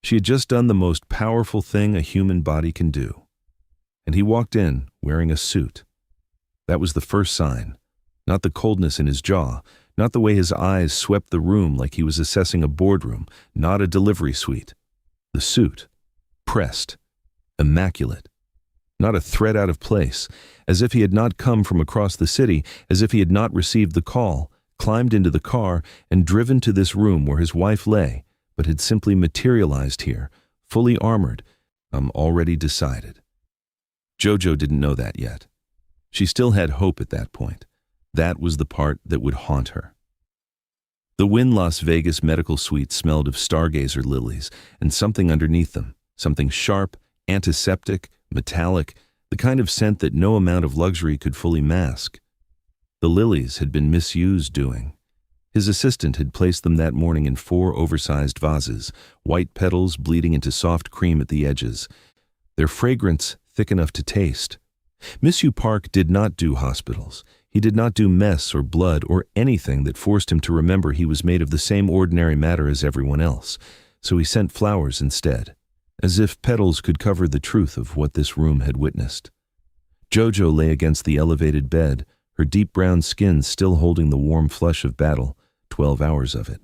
She had just done the most powerful thing a human body can do. And he walked in, wearing a suit. That was the first sign. Not the coldness in his jaw, not the way his eyes swept the room like he was assessing a boardroom, not a delivery suite. The suit. Pressed. Immaculate. Not a thread out of place, as if he had not come from across the city, as if he had not received the call, climbed into the car, and driven to this room where his wife lay, but had simply materialized here, fully armored. Already decided. Jojo didn't know that yet. She still had hope at that point. That was the part that would haunt her. The Wynn Las Vegas medical suite smelled of stargazer lilies and something underneath them, something sharp, antiseptic, metallic, the kind of scent that no amount of luxury could fully mask. The lilies had been Misiu's doing. His assistant had placed them that morning in 4 oversized vases, white petals bleeding into soft cream at the edges, their fragrance thick enough to taste. Misiu Park did not do hospitals. He did not do mess or blood or anything that forced him to remember he was made of the same ordinary matter as everyone else, so he sent flowers instead, as if petals could cover the truth of what this room had witnessed. Jojo lay against the elevated bed, her deep brown skin still holding the warm flush of battle, 12 hours of it.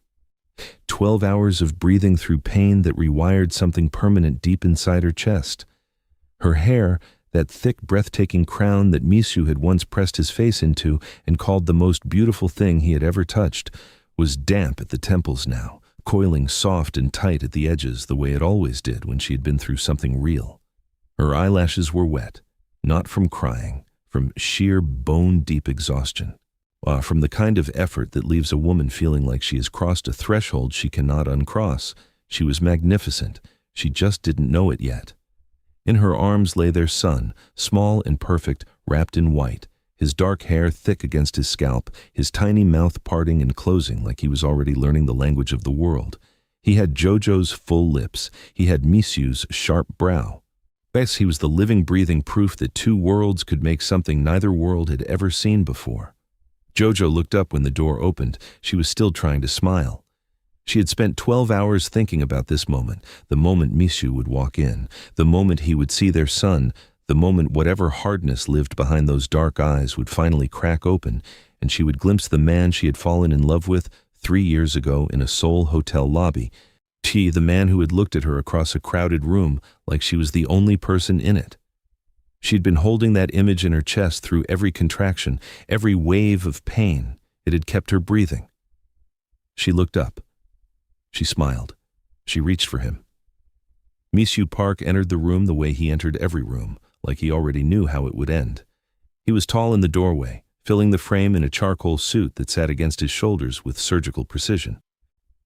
12 hours of breathing through pain that rewired something permanent deep inside her chest. Her hair, that thick, breathtaking crown that Misiu had once pressed his face into and called the most beautiful thing he had ever touched, was damp at the temples now, coiling soft and tight at the edges the way it always did when she had been through something real. Her eyelashes were wet, not from crying, from sheer bone-deep exhaustion. From the kind of effort that leaves a woman feeling like she has crossed a threshold she cannot uncross. She was magnificent. She just didn't know it yet. In her arms lay their son, small and perfect, wrapped in white, his dark hair thick against his scalp, his tiny mouth parting and closing like he was already learning the language of the world. He had Jojo's full lips. He had Misiu's sharp brow. Yes, he was the living, breathing proof that 2 worlds could make something neither world had ever seen before. Jojo looked up when the door opened. She was still trying to smile. She had spent 12 hours thinking about this moment, the moment Misiu would walk in, the moment he would see their son, the moment whatever hardness lived behind those dark eyes would finally crack open, and she would glimpse the man she had fallen in love with 3 years ago in a Seoul hotel lobby. The man who had looked at her across a crowded room like she was the only person in it. She'd been holding that image in her chest through every contraction, every wave of pain. It had kept her breathing. She looked up. She smiled. She reached for him. Misiu Park entered the room the way he entered every room, like he already knew how it would end. He was tall in the doorway, filling the frame in a charcoal suit that sat against his shoulders with surgical precision.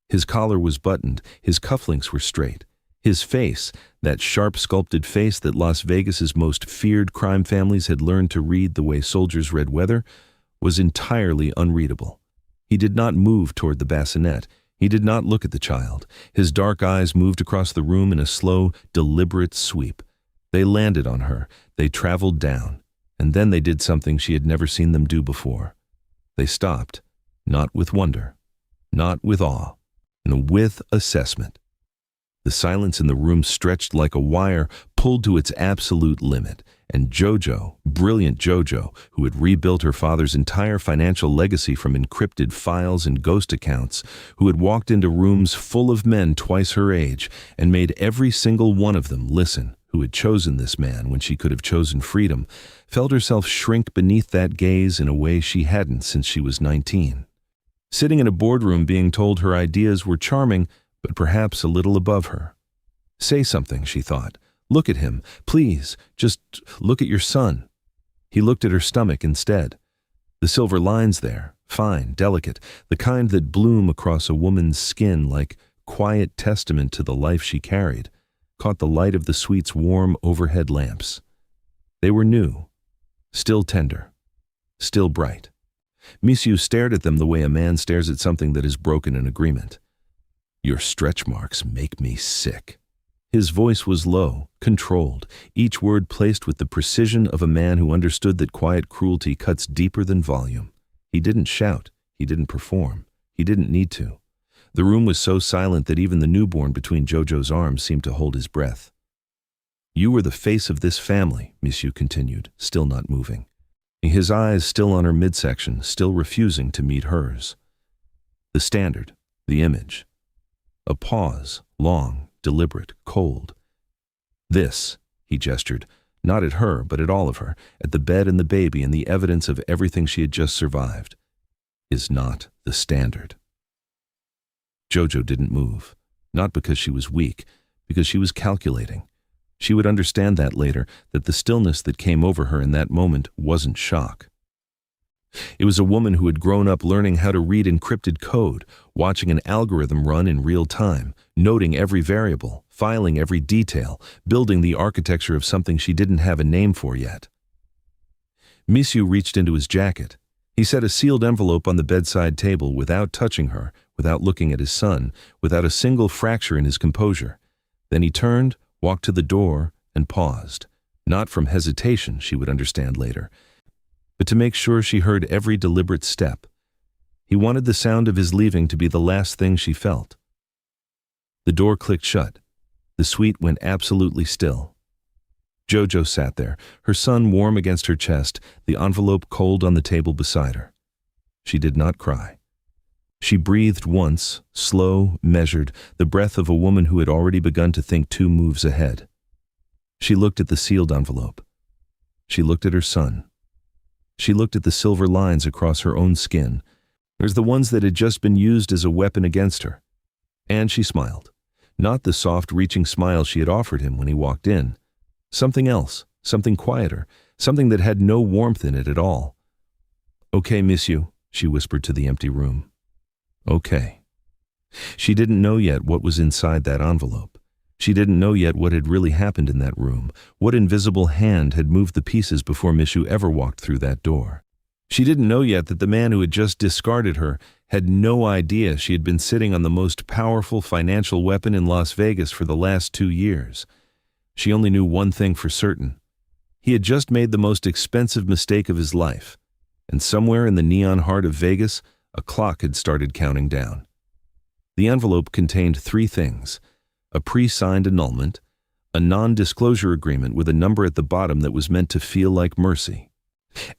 His collar was buttoned, his cufflinks were straight. His face, that sharp sculpted face that Las Vegas's most feared crime families had learned to read the way soldiers read weather, was entirely unreadable. He did not move toward the bassinet. He did not look at the child. His dark eyes moved across the room in a slow, deliberate sweep. They landed on her. They traveled down. And then they did something she had never seen them do before. They stopped, not with wonder, not with awe, and with assessment. The silence in the room stretched like a wire, pulled to its absolute limit, and Jojo, brilliant Jojo, who had rebuilt her father's entire financial legacy from encrypted files and ghost accounts, who had walked into rooms full of men twice her age and made every single one of them listen, who had chosen this man when she could have chosen freedom, felt herself shrink beneath that gaze in a way she hadn't since she was 19. Sitting in a boardroom being told her ideas were charming, but perhaps a little above her. Say something, she thought. Look at him. Please, just look at your son. He looked at her stomach instead. The silver lines there, fine, delicate, the kind that bloom across a woman's skin like quiet testament to the life she carried, caught the light of the suite's warm overhead lamps. They were new, still tender, still bright. Misiu stared at them the way a man stares at something that has broken an agreement. Your stretch marks make me sick. His voice was low, controlled, each word placed with the precision of a man who understood that quiet cruelty cuts deeper than volume. He didn't shout. He didn't perform. He didn't need to. The room was so silent that even the newborn between Jojo's arms seemed to hold his breath. "You were the face of this family," Misiu continued, still not moving. His eyes still on her midsection, still refusing to meet hers. The standard, the image. A pause, long, deliberate, cold. "This," he gestured, not at her, but at all of her, at the bed and the baby and the evidence of everything she had just survived, "is not the standard." Jojo didn't move, not because she was weak, because she was calculating. She would understand that later, that the stillness that came over her in that moment wasn't shock. It was a woman who had grown up learning how to read encrypted code, watching an algorithm run in real time, noting every variable, filing every detail, building the architecture of something she didn't have a name for yet. Misiu reached into his jacket. He set a sealed envelope on the bedside table without touching her, without looking at his son, without a single fracture in his composure. Then he turned, walked to the door, and paused, not from hesitation, she would understand later, but to make sure she heard every deliberate step. He wanted the sound of his leaving to be the last thing she felt. The door clicked shut. The suite went absolutely still. Jojo sat there, her son warm against her chest, the envelope cold on the table beside her. She did not cry. She breathed once, slow, measured, the breath of a woman who had already begun to think 2 moves ahead. She looked at the sealed envelope. She looked at her son. She looked at the silver lines across her own skin, as the ones that had just been used as a weapon against her. And she smiled. Not the soft, reaching smile she had offered him when he walked in. Something else, something quieter, something that had no warmth in it at all. "Okay, Misiu," she whispered to the empty room. Okay. She didn't know yet what was inside that envelope. She didn't know yet what had really happened in that room, what invisible hand had moved the pieces before Misiu ever walked through that door. She didn't know yet that the man who had just discarded her had no idea she had been sitting on the most powerful financial weapon in Las Vegas for the last 2 years. She only knew one thing for certain. He had just made the most expensive mistake of his life, and somewhere in the neon heart of Vegas, a clock had started counting down. The envelope contained 3 things: a pre-signed annulment, a non-disclosure agreement with a number at the bottom that was meant to feel like mercy,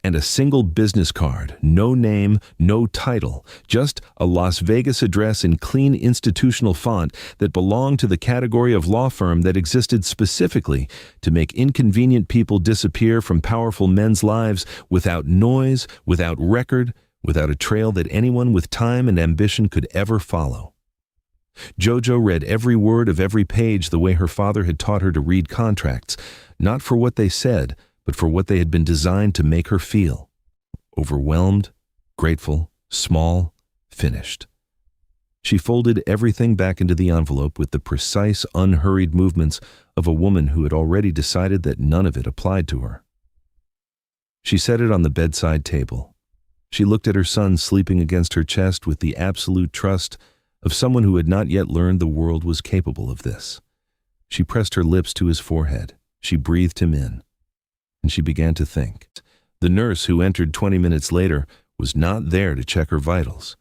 and a single business card, no name, no title, just a Las Vegas address in clean institutional font that belonged to the category of law firm that existed specifically to make inconvenient people disappear from powerful men's lives without noise, without record, without a trail that anyone with time and ambition could ever follow. Jojo read every word of every page the way her father had taught her to read contracts, not for what they said, but for what they had been designed to make her feel. Overwhelmed, grateful, small, finished. She folded everything back into the envelope with the precise, unhurried movements of a woman who had already decided that none of it applied to her. She set it on the bedside table. She looked at her son sleeping against her chest with the absolute trust of someone who had not yet learned the world was capable of this. She pressed her lips to his forehead. She breathed him in. And she began to think. The nurse who entered 20 minutes later was not there to check her vitals.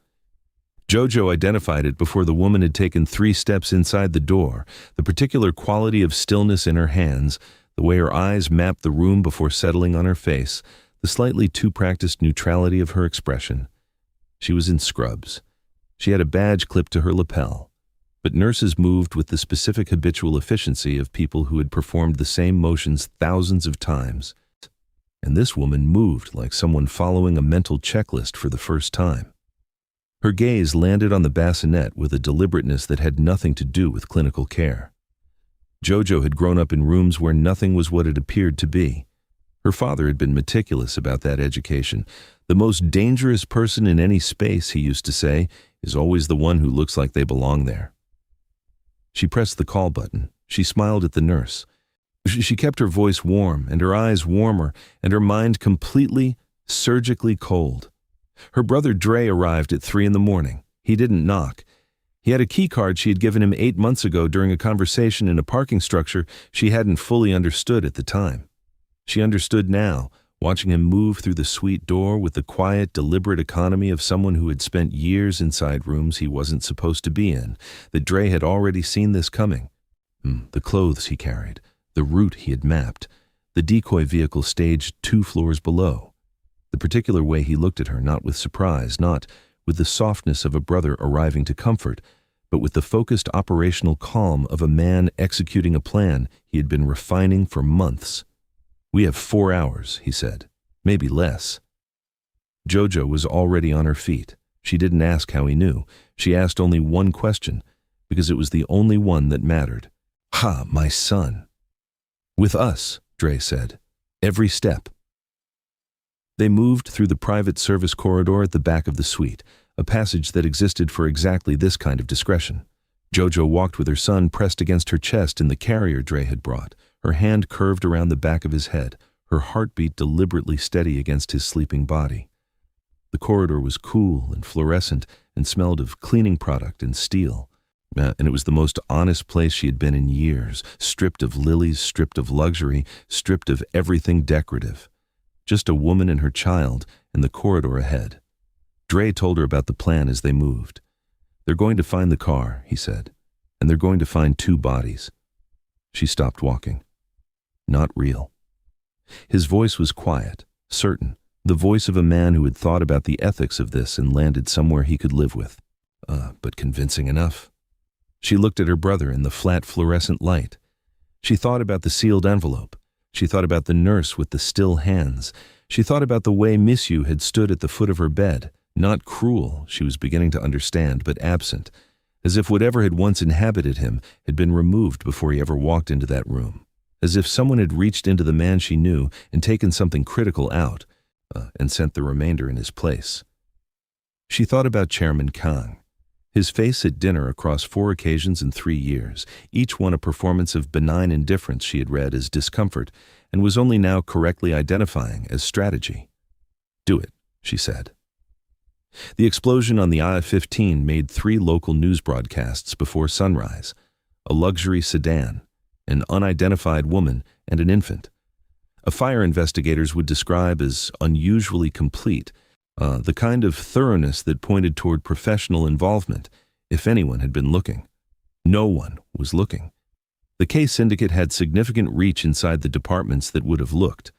Jojo identified it before the woman had taken 3 steps inside the door, the particular quality of stillness in her hands, the way her eyes mapped the room before settling on her face, the slightly too-practiced neutrality of her expression. She was in scrubs. She had a badge clipped to her lapel, but nurses moved with the specific habitual efficiency of people who had performed the same motions thousands of times, and this woman moved like someone following a mental checklist for the first time. Her gaze landed on the bassinet with a deliberateness that had nothing to do with clinical care. Jojo had grown up in rooms where nothing was what it appeared to be. Her father had been meticulous about that education. The most dangerous person in any space, he used to say, is always the one who looks like they belong there. She pressed the call button. She smiled at the nurse. She kept her voice warm and her eyes warmer and her mind completely, surgically cold. Her brother Dre arrived at 3 a.m. He didn't knock. He had a key card she had given him 8 months ago during a conversation in a parking structure she hadn't fully understood at the time. She understood now watching him move through the suite door with the quiet, deliberate economy of someone who had spent years inside rooms he wasn't supposed to be in, that Dre had already seen this coming. The clothes he carried, the route he had mapped, the decoy vehicle staged 2 floors below. The particular way he looked at her, not with surprise, not with the softness of a brother arriving to comfort, but with the focused operational calm of a man executing a plan he had been refining for months. "We have 4 hours," he said. "Maybe less." Jojo was already on her feet. She didn't ask how he knew. She asked only one question, because it was the only one that mattered. "Ha, my son." "With us," Dre said. "Every step." They moved through the private service corridor at the back of the suite, a passage that existed for exactly this kind of discretion. Jojo walked with her son pressed against her chest in the carrier Dre had brought, her hand curved around the back of his head, her heartbeat deliberately steady against his sleeping body. The corridor was cool and fluorescent and smelled of cleaning product and steel. And it was the most honest place she had been in years, stripped of lilies, stripped of luxury, stripped of everything decorative. Just a woman and her child in the corridor ahead. Dre told her about the plan as they moved. "They're going to find the car," he said, "and they're going to find 2 bodies." She stopped walking. Not real. His voice was quiet, certain, the voice of a man who had thought about the ethics of this and landed somewhere he could live with. But convincing enough. She looked at her brother in the flat fluorescent light. She thought about the sealed envelope. She thought about the nurse with the still hands. She thought about the way Misiu had stood at the foot of her bed, not cruel, she was beginning to understand, but absent, as if whatever had once inhabited him had been removed before he ever walked into that room, as if someone had reached into the man she knew and taken something critical out, and sent the remainder in his place. She thought about Chairman Kang. His face at dinner across 4 occasions in 3 years, each one a performance of benign indifference she had read as discomfort and was only now correctly identifying as strategy. "Do it," she said. The explosion on the I-15 made 3 local news broadcasts before sunrise: a luxury sedan, an unidentified woman, and an infant. A fire investigators would describe as unusually complete, the kind of thoroughness that pointed toward professional involvement, if anyone had been looking. No one was looking. The K-Syndicate had significant reach inside the departments that would have looked.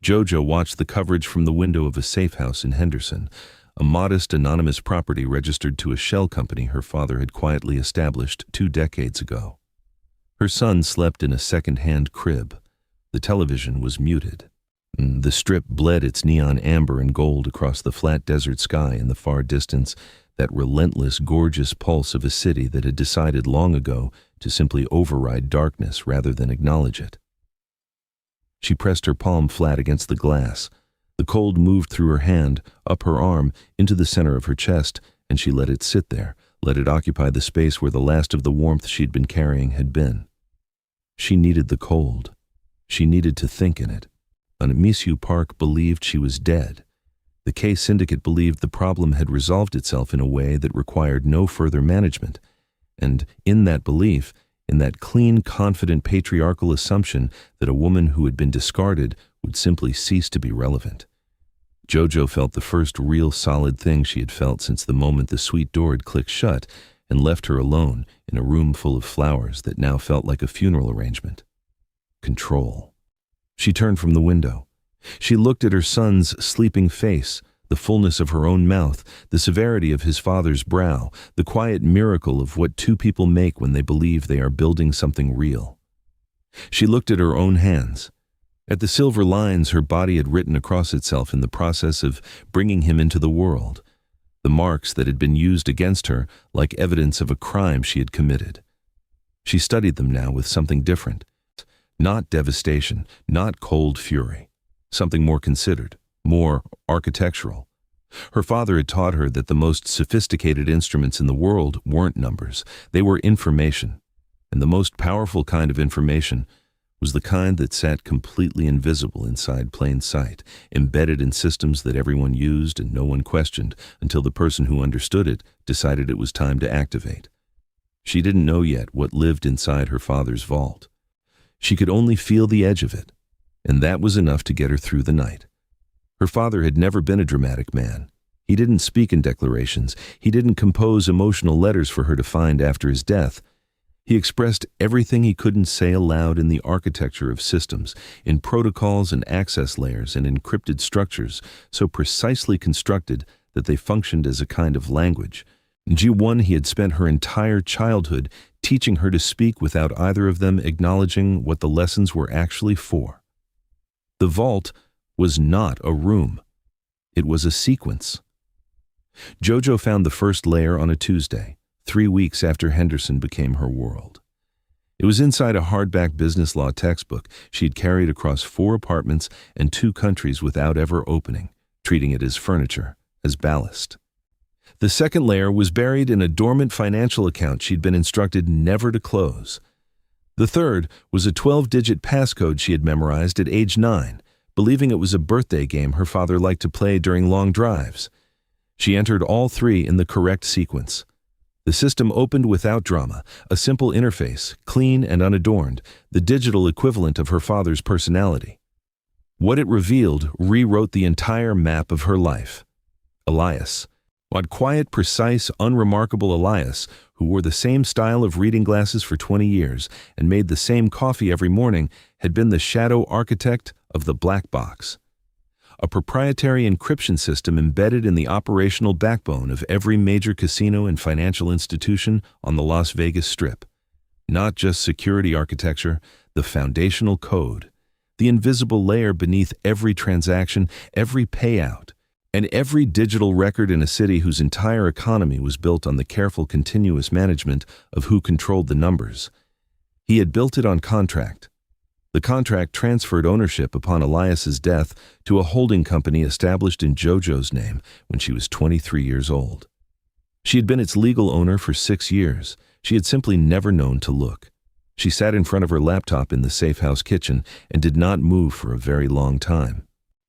Jojo watched the coverage from the window of a safe house in Henderson, a modest anonymous property registered to a shell company her father had quietly established 2 decades ago. Her son slept in a second-hand crib. The television was muted. The strip bled its neon amber and gold across the flat desert sky in the far distance, that relentless, gorgeous pulse of a city that had decided long ago to simply override darkness rather than acknowledge it. She pressed her palm flat against the glass. The cold moved through her hand, up her arm, into the center of her chest, and she let it sit there, let it occupy the space where the last of the warmth she'd been carrying had been. She needed the cold. She needed to think in it. Misiu Park believed she was dead. The K-Syndicate believed the problem had resolved itself in a way that required no further management. And in that belief, in that clean, confident patriarchal assumption that a woman who had been discarded would simply cease to be relevant. Jojo felt the first real solid thing she had felt since the moment the suite door had clicked shut and left her alone in a room full of flowers that now felt like a funeral arrangement. Control. She turned from the window. She looked at her son's sleeping face, the fullness of her own mouth, the severity of his father's brow, the quiet miracle of what 2 people make when they believe they are building something real. She looked at her own hands, at the silver lines her body had written across itself in the process of bringing him into the world, the marks that had been used against her like evidence of a crime she had committed. She studied them now with something different. Not devastation, not cold fury. Something more considered, more architectural. Her father had taught her that the most sophisticated instruments in the world weren't numbers, they were information. And the most powerful kind of information was the kind that sat completely invisible inside plain sight, embedded in systems that everyone used and no one questioned until the person who understood it decided it was time to activate. She didn't know yet what lived inside her father's vault. She could only feel the edge of it, and that was enough to get her through the night. Her father had never been a dramatic man. He didn't speak in declarations. He didn't compose emotional letters for her to find after his death. He expressed everything he couldn't say aloud in the architecture of systems, in protocols and access layers and encrypted structures so precisely constructed that they functioned as a kind of language. G1 he had spent her entire childhood teaching her to speak without either of them acknowledging what the lessons were actually for. The vault was not a room. It was a sequence. Jojo found the first layer on a Tuesday, 3 weeks after Henderson became her world. It was inside a hardback business law textbook she'd carried across 4 apartments and 2 countries without ever opening, treating it as furniture, as ballast. The second layer was buried in a dormant financial account she'd been instructed never to close. The third was a 12-digit passcode she had memorized at age 9, believing it was a birthday game her father liked to play during long drives. She entered all 3 in the correct sequence. The system opened without drama, a simple interface, clean and unadorned, the digital equivalent of her father's personality. What it revealed rewrote the entire map of her life. Elias. What quiet, precise, unremarkable Elias, who wore the same style of reading glasses for 20 years and made the same coffee every morning, had been the shadow architect of the black box. A proprietary encryption system embedded in the operational backbone of every major casino and financial institution on the Las Vegas Strip. Not just security architecture, the foundational code, the invisible layer beneath every transaction, every payout, and every digital record in a city whose entire economy was built on the careful continuous management of who controlled the numbers. He had built it on contract. The contract transferred ownership upon Elias's death to a holding company established in Jojo's name when she was 23 years old. She had been its legal owner for 6 years. She had simply never known to look. She sat in front of her laptop in the safe house kitchen and did not move for a very long time.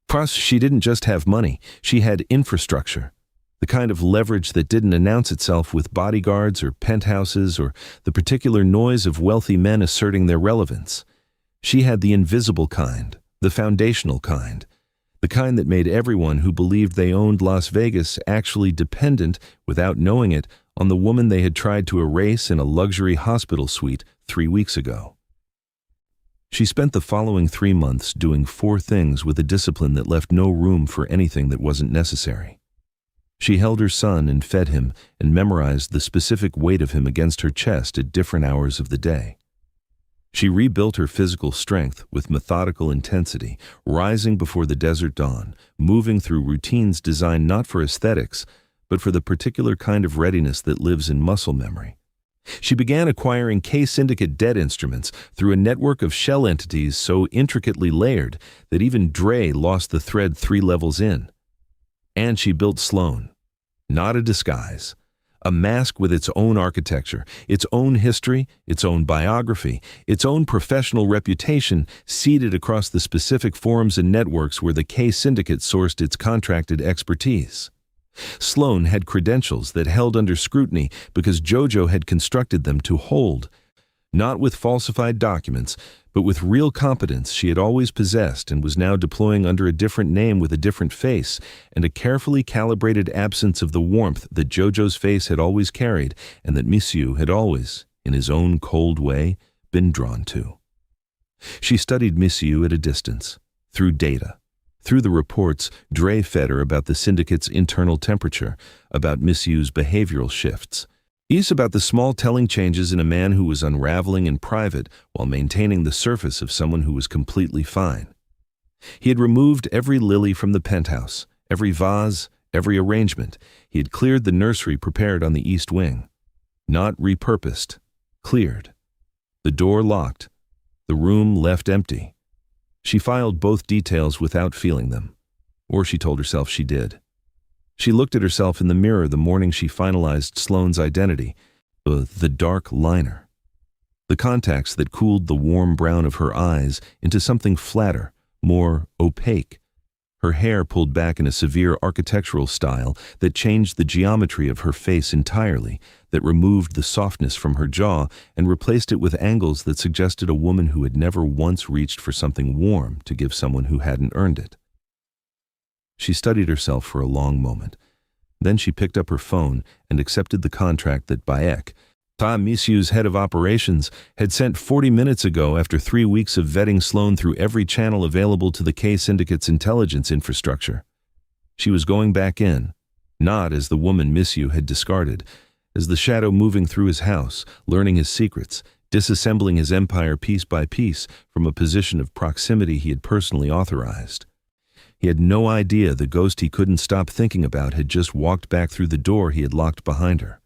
Plus, she didn't just have money, she had infrastructure. The kind of leverage that didn't announce itself with bodyguards or penthouses or the particular noise of wealthy men asserting their relevance. She had the invisible kind, the foundational kind, the kind that made everyone who believed they owned Las Vegas actually dependent, without knowing it, on the woman they had tried to erase in a luxury hospital suite 3 weeks ago. She spent the following 3 months doing 4 things with a discipline that left no room for anything that wasn't necessary. She held her son and fed him and memorized the specific weight of him against her chest at different hours of the day. She rebuilt her physical strength with methodical intensity, rising before the desert dawn, moving through routines designed not for aesthetics, but for the particular kind of readiness that lives in muscle memory. She began acquiring K-Syndicate debt instruments through a network of shell entities so intricately layered that even Dre lost the thread 3 levels in. And she built Sloane. Not a disguise. A mask with its own architecture, its own history, its own biography, its own professional reputation seeded across the specific forums and networks where the K-Syndicate sourced its contracted expertise. Sloane had credentials that held under scrutiny because Jojo had constructed them to hold, not with falsified documents, but with real competence she had always possessed and was now deploying under a different name with a different face and a carefully calibrated absence of the warmth that Jojo's face had always carried and that Misiu had always, in his own cold way, been drawn to. She studied Misiu at a distance, through data. Through the reports, Dre fed her about the syndicate's internal temperature, about Misiu's behavioral shifts. He's about the small telling changes in a man who was unraveling in private while maintaining the surface of someone who was completely fine. He had removed every lily from the penthouse, every vase, every arrangement. He had cleared the nursery prepared on the east wing. Not repurposed, cleared. The door locked, the room left empty. She filed both details without feeling them, or she told herself she did. She looked at herself in the mirror the morning she finalized Sloane's identity, the dark liner. The contacts that cooled the warm brown of her eyes into something flatter, more opaque. Her hair pulled back in a severe architectural style that changed the geometry of her face entirely, that removed the softness from her jaw and replaced it with angles that suggested a woman who had never once reached for something warm to give someone who hadn't earned it. She studied herself for a long moment. Then she picked up her phone and accepted the contract that Bayek, Misiu's head of operations, had sent 40 minutes ago after 3 weeks of vetting Sloane through every channel available to the K-Syndicate's intelligence infrastructure. She was going back in, not as the woman Misiu had discarded, as the shadow moving through his house, learning his secrets, disassembling his empire piece by piece from a position of proximity he had personally authorized. He had no idea the ghost he couldn't stop thinking about had just walked back through the door he had locked behind her.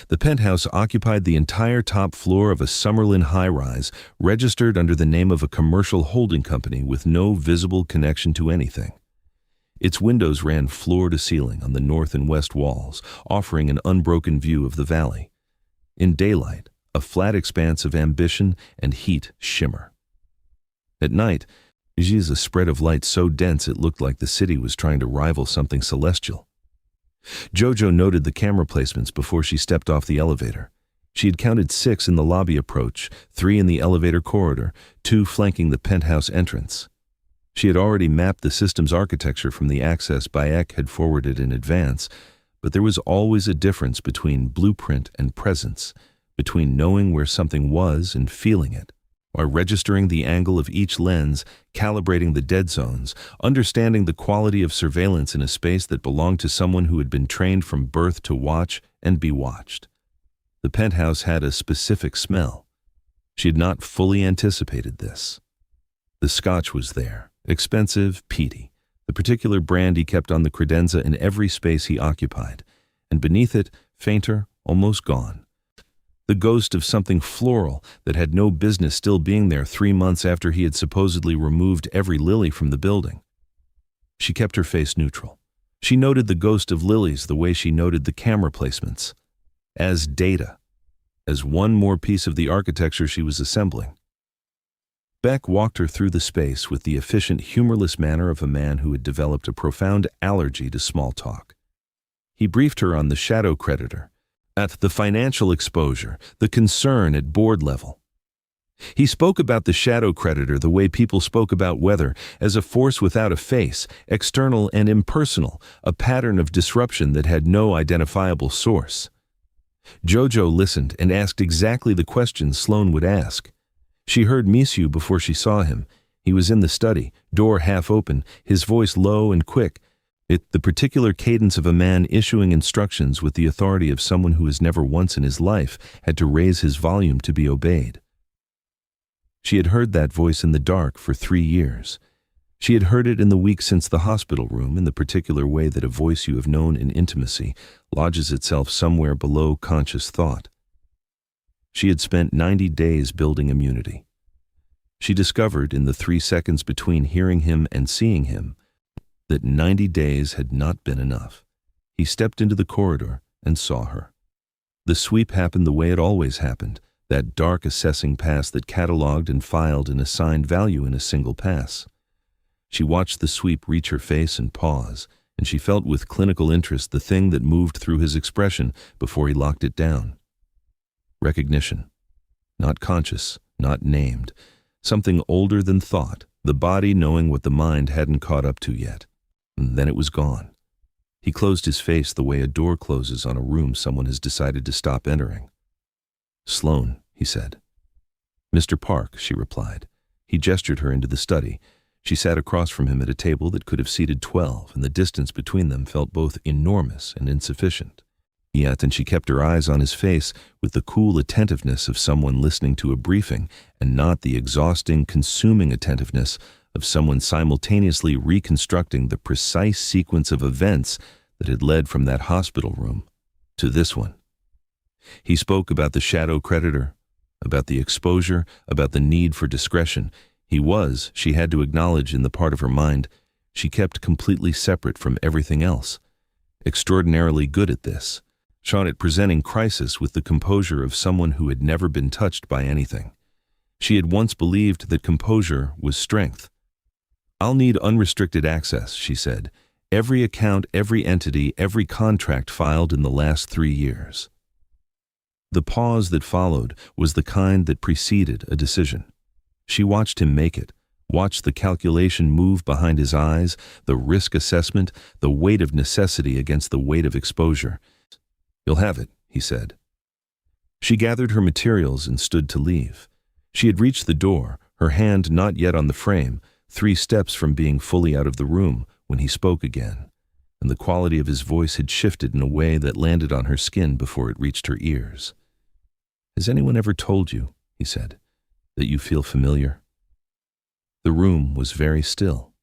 The penthouse occupied the entire top floor of a Summerlin high-rise, registered under the name of a commercial holding company with no visible connection to anything. Its windows ran floor to ceiling on the north and west walls, offering an unbroken view of the valley. In daylight, a flat expanse of ambition and heat shimmer. At night, it is a spread of light so dense it looked like the city was trying to rival something celestial. Jojo noted the camera placements before she stepped off the elevator. She had counted 6 in the lobby approach, 3 in the elevator corridor, 2 flanking the penthouse entrance. She had already mapped the system's architecture from the access Bayek had forwarded in advance, but there was always a difference between blueprint and presence, between knowing where something was and feeling it, or registering the angle of each lens, calibrating the dead zones, understanding the quality of surveillance in a space that belonged to someone who had been trained from birth to watch and be watched. The penthouse had a specific smell. She had not fully anticipated this. The scotch was there, expensive, peaty, the particular brand he kept on the credenza in every space he occupied, and beneath it, fainter, almost gone. The ghost of something floral that had no business still being there 3 months after he had supposedly removed every lily from the building. She kept her face neutral. She noted the ghost of lilies the way she noted the camera placements, as data, as one more piece of the architecture she was assembling. Beck walked her through the space with the efficient, humorless manner of a man who had developed a profound allergy to small talk. He briefed her on the shadow creditor, at the financial exposure, the concern at board level. He spoke about the shadow creditor the way people spoke about weather, as a force without a face, external and impersonal, a pattern of disruption that had no identifiable source. Jojo listened and asked exactly the questions Sloane would ask. She heard Misiu before she saw him. He was in the study, door half open, his voice low and quick, the particular cadence of a man issuing instructions with the authority of someone who has never once in his life had to raise his volume to be obeyed. She had heard that voice in the dark for 3 years. She had heard it in the week since the hospital room in the particular way that a voice you have known in intimacy lodges itself somewhere below conscious thought. She had spent 90 days building immunity. She discovered in the 3 seconds between hearing him and seeing him that 90 days had not been enough. He stepped into the corridor and saw her. The sweep happened the way it always happened, that dark assessing pass that cataloged and filed and assigned value in a single pass. She watched the sweep reach her face and pause, and she felt with clinical interest the thing that moved through his expression before he locked it down. Recognition. Not conscious, not named. Something older than thought, the body knowing what the mind hadn't caught up to yet. And then it was gone. He closed his face the way a door closes on a room someone has decided to stop entering. "Sloane," he said. "Mr. Park," she replied. He gestured her into the study. She sat across from him at a table that could have seated 12, and the distance between them felt both enormous and insufficient. Yet, and she kept her eyes on his face with the cool attentiveness of someone listening to a briefing, and not the exhausting, consuming attentiveness of someone simultaneously reconstructing the precise sequence of events that had led from that hospital room to this one. He spoke about the shadow creditor, about the exposure, about the need for discretion. He was, she had to acknowledge in the part of her mind, she kept completely separate from everything else. Extraordinarily good at this. Shone at presenting crisis with the composure of someone who had never been touched by anything. She had once believed that composure was strength. "I'll need unrestricted access," she said. "Every account, every entity, every contract filed in the last 3 years." The pause that followed was the kind that preceded a decision. She watched him make it, watched the calculation move behind his eyes, the risk assessment, the weight of necessity against the weight of exposure. "You'll have it," he said. She gathered her materials and stood to leave. She had reached the door, her hand not yet on the frame, 3 steps from being fully out of the room when he spoke again, and the quality of his voice had shifted in a way that landed on her skin before it reached her ears. "Has anyone ever told you," he said, "that you feel familiar?" The room was very still.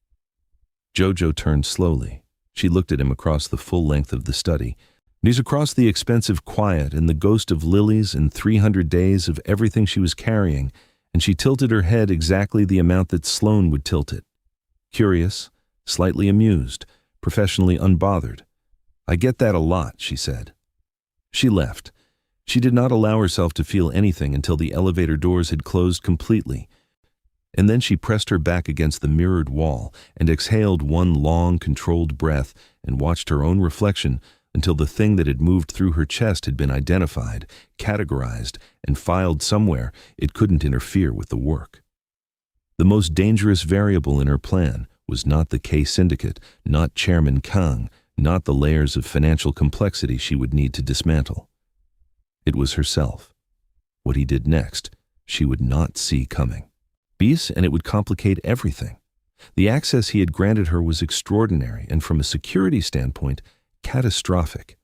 Jojo turned slowly. She looked at him across the full length of the study. These across the expensive quiet and the ghost of lilies and 300 days of everything she was carrying, and she tilted her head exactly the amount that Sloane would tilt it. Curious, slightly amused, professionally unbothered. "I get that a lot," she said. She left. She did not allow herself to feel anything until the elevator doors had closed completely, and then she pressed her back against the mirrored wall and exhaled one long, controlled breath and watched her own reflection until the thing that had moved through her chest had been identified, categorized, and filed somewhere it couldn't interfere with the work. The most dangerous variable in her plan was not the K-Syndicate, not Chairman Kang, not the layers of financial complexity she would need to dismantle. It was herself. What he did next, she would not see coming. And it would complicate everything. The access he had granted her was extraordinary and from a security standpoint, catastrophic.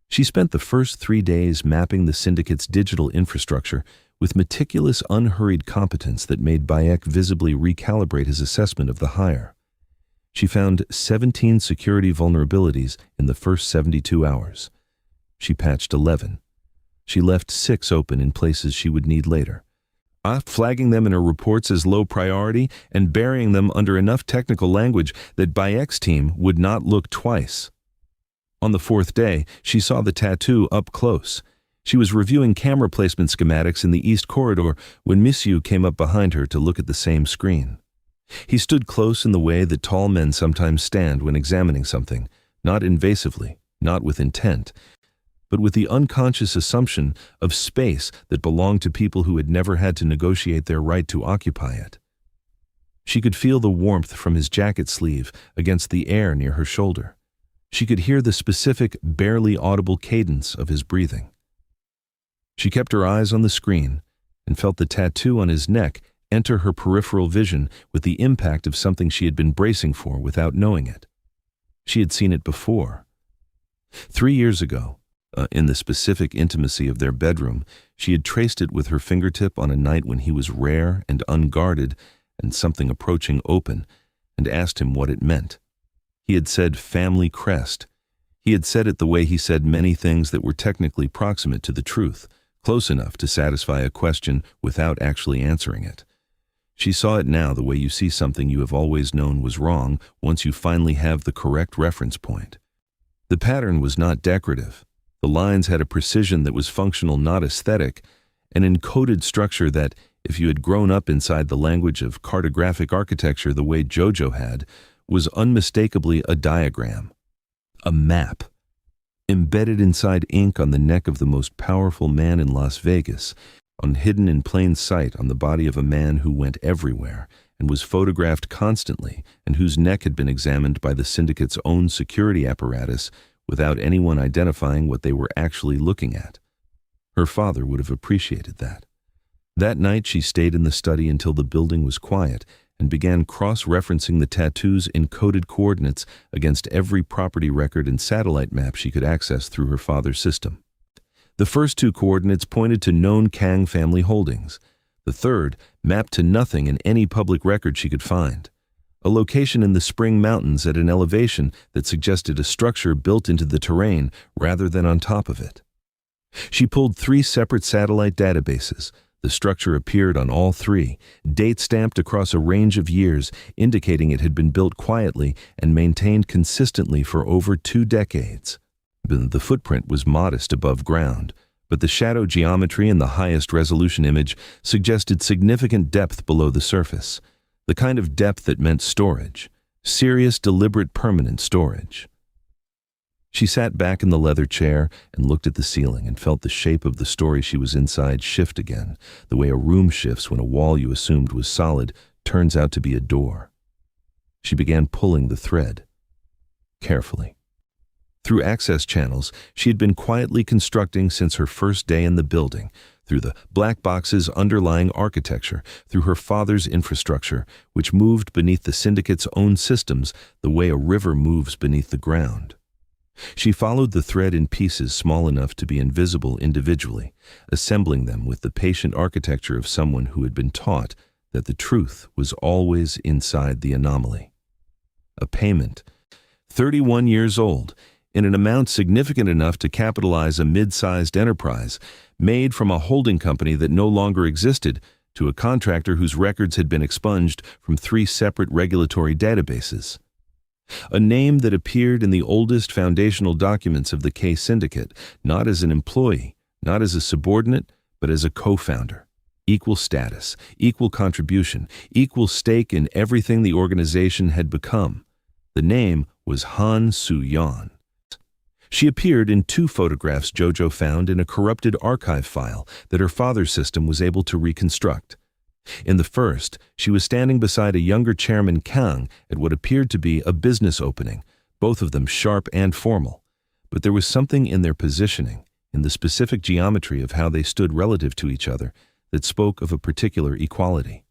She spent the first 3 days mapping the syndicate's digital infrastructure with meticulous, unhurried competence that made Bayek visibly recalibrate his assessment of the hire. She found 17 security vulnerabilities in the first 72 hours. She patched 11. She left 6 open in places she would need later, flagging them in her reports as low priority and burying them under enough technical language that Bayek's team would not look twice. On the 4th day, she saw the tattoo up close. She was reviewing camera placement schematics in the east corridor when Misiu came up behind her to look at the same screen. He stood close in the way that tall men sometimes stand when examining something, not invasively, not with intent, but with the unconscious assumption of space that belonged to people who had never had to negotiate their right to occupy it. She could feel the warmth from his jacket sleeve against the air near her shoulder. She could hear the specific, barely audible cadence of his breathing. She kept her eyes on the screen and felt the tattoo on his neck enter her peripheral vision with the impact of something she had been bracing for without knowing it. She had seen it before. 3 years ago, in the specific intimacy of their bedroom, she had traced it with her fingertip on a night when he was rare and unguarded and something approaching open, and asked him what it meant. He had said family crest. He had said it the way he said many things that were technically proximate to the truth, close enough to satisfy a question without actually answering it. She saw it now the way you see something you have always known was wrong once you finally have the correct reference point. The pattern was not decorative. The lines had a precision that was functional, not aesthetic, an encoded structure that, if you had grown up inside the language of cartographic architecture the way Jojo had, was unmistakably a diagram, a map, embedded inside ink on the neck of the most powerful man in Las Vegas, hidden in plain sight on the body of a man who went everywhere and was photographed constantly and whose neck had been examined by the syndicate's own security apparatus without anyone identifying what they were actually looking at. Her father would have appreciated that. That night she stayed in the study until the building was quiet and began cross-referencing the tattoo's encoded coordinates against every property record and satellite map she could access through her father's system. The first 2 coordinates pointed to known Kang family holdings. The third mapped to nothing in any public record she could find. A location in the Spring Mountains at an elevation that suggested a structure built into the terrain rather than on top of it. She pulled 3 separate satellite databases. The structure appeared on all 3, date-stamped across a range of years, indicating it had been built quietly and maintained consistently for over 2 decades. The footprint was modest above ground, but the shadow geometry in the highest resolution image suggested significant depth below the surface, the kind of depth that meant storage, serious, deliberate, permanent storage. She sat back in the leather chair and looked at the ceiling and felt the shape of the story she was inside shift again, the way a room shifts when a wall you assumed was solid turns out to be a door. She began pulling the thread, carefully. Through access channels she had been quietly constructing since her first day in the building, through the black box's underlying architecture, through her father's infrastructure, which moved beneath the syndicate's own systems the way a river moves beneath the ground. She followed the thread in pieces small enough to be invisible individually, assembling them with the patient architecture of someone who had been taught that the truth was always inside the anomaly. A payment, 31 years old, in an amount significant enough to capitalize a mid-sized enterprise, made from a holding company that no longer existed to a contractor whose records had been expunged from 3 separate regulatory databases. A name that appeared in the oldest foundational documents of the K-Syndicate, not as an employee, not as a subordinate, but as a co-founder. Equal status, equal contribution, equal stake in everything the organization had become. The name was Han Soo-yeon. She appeared in 2 photographs Jojo found in a corrupted archive file that her father's system was able to reconstruct. In the first, she was standing beside a younger chairman Kang at what appeared to be a business opening, both of them sharp and formal. But there was something in their positioning, in the specific geometry of how they stood relative to each other, that spoke of a particular equality.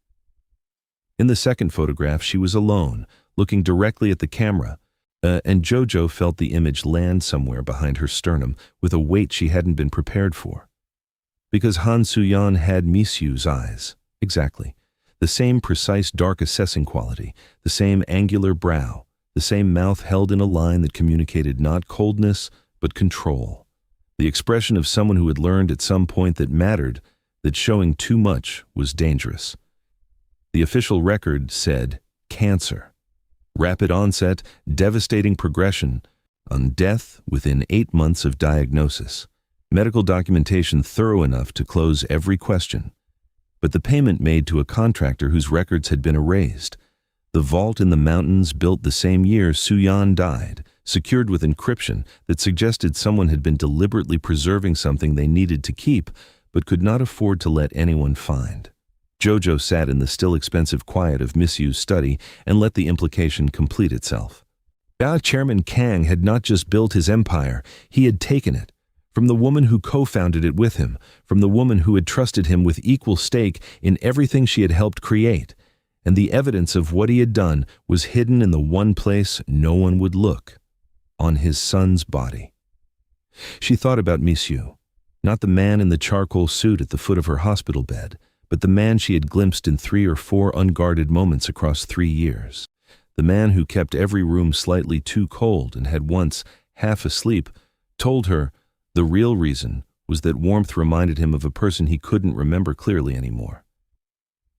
In the second photograph, she was alone, looking directly at the camera, and Jojo felt the image land somewhere behind her sternum with a weight she hadn't been prepared for. Because Han Soo-yeon had Misiu's eyes. Exactly. The same precise dark assessing quality, the same angular brow, the same mouth held in a line that communicated not coldness, but control. The expression of someone who had learned at some point that mattered, that showing too much was dangerous. The official record said, cancer. Rapid onset, devastating progression, on death within 8 months of diagnosis. Medical documentation thorough enough to close every question. But the payment made to a contractor whose records had been erased. The vault in the mountains built the same year Soo-yeon died, secured with encryption that suggested someone had been deliberately preserving something they needed to keep, but could not afford to let anyone find. Jojo sat in the still expensive quiet of Misiu's study and let the implication complete itself. Chairman Kang had not just built his empire, he had taken it. From the woman who co-founded it with him, from the woman who had trusted him with equal stake in everything she had helped create. And the evidence of what he had done was hidden in the one place no one would look, on his son's body. She thought about Misiu, not the man in the charcoal suit at the foot of her hospital bed, but the man she had glimpsed in 3 or 4 unguarded moments across 3 years. The man who kept every room slightly too cold and had once, half asleep, told her the real reason was that warmth reminded him of a person he couldn't remember clearly anymore.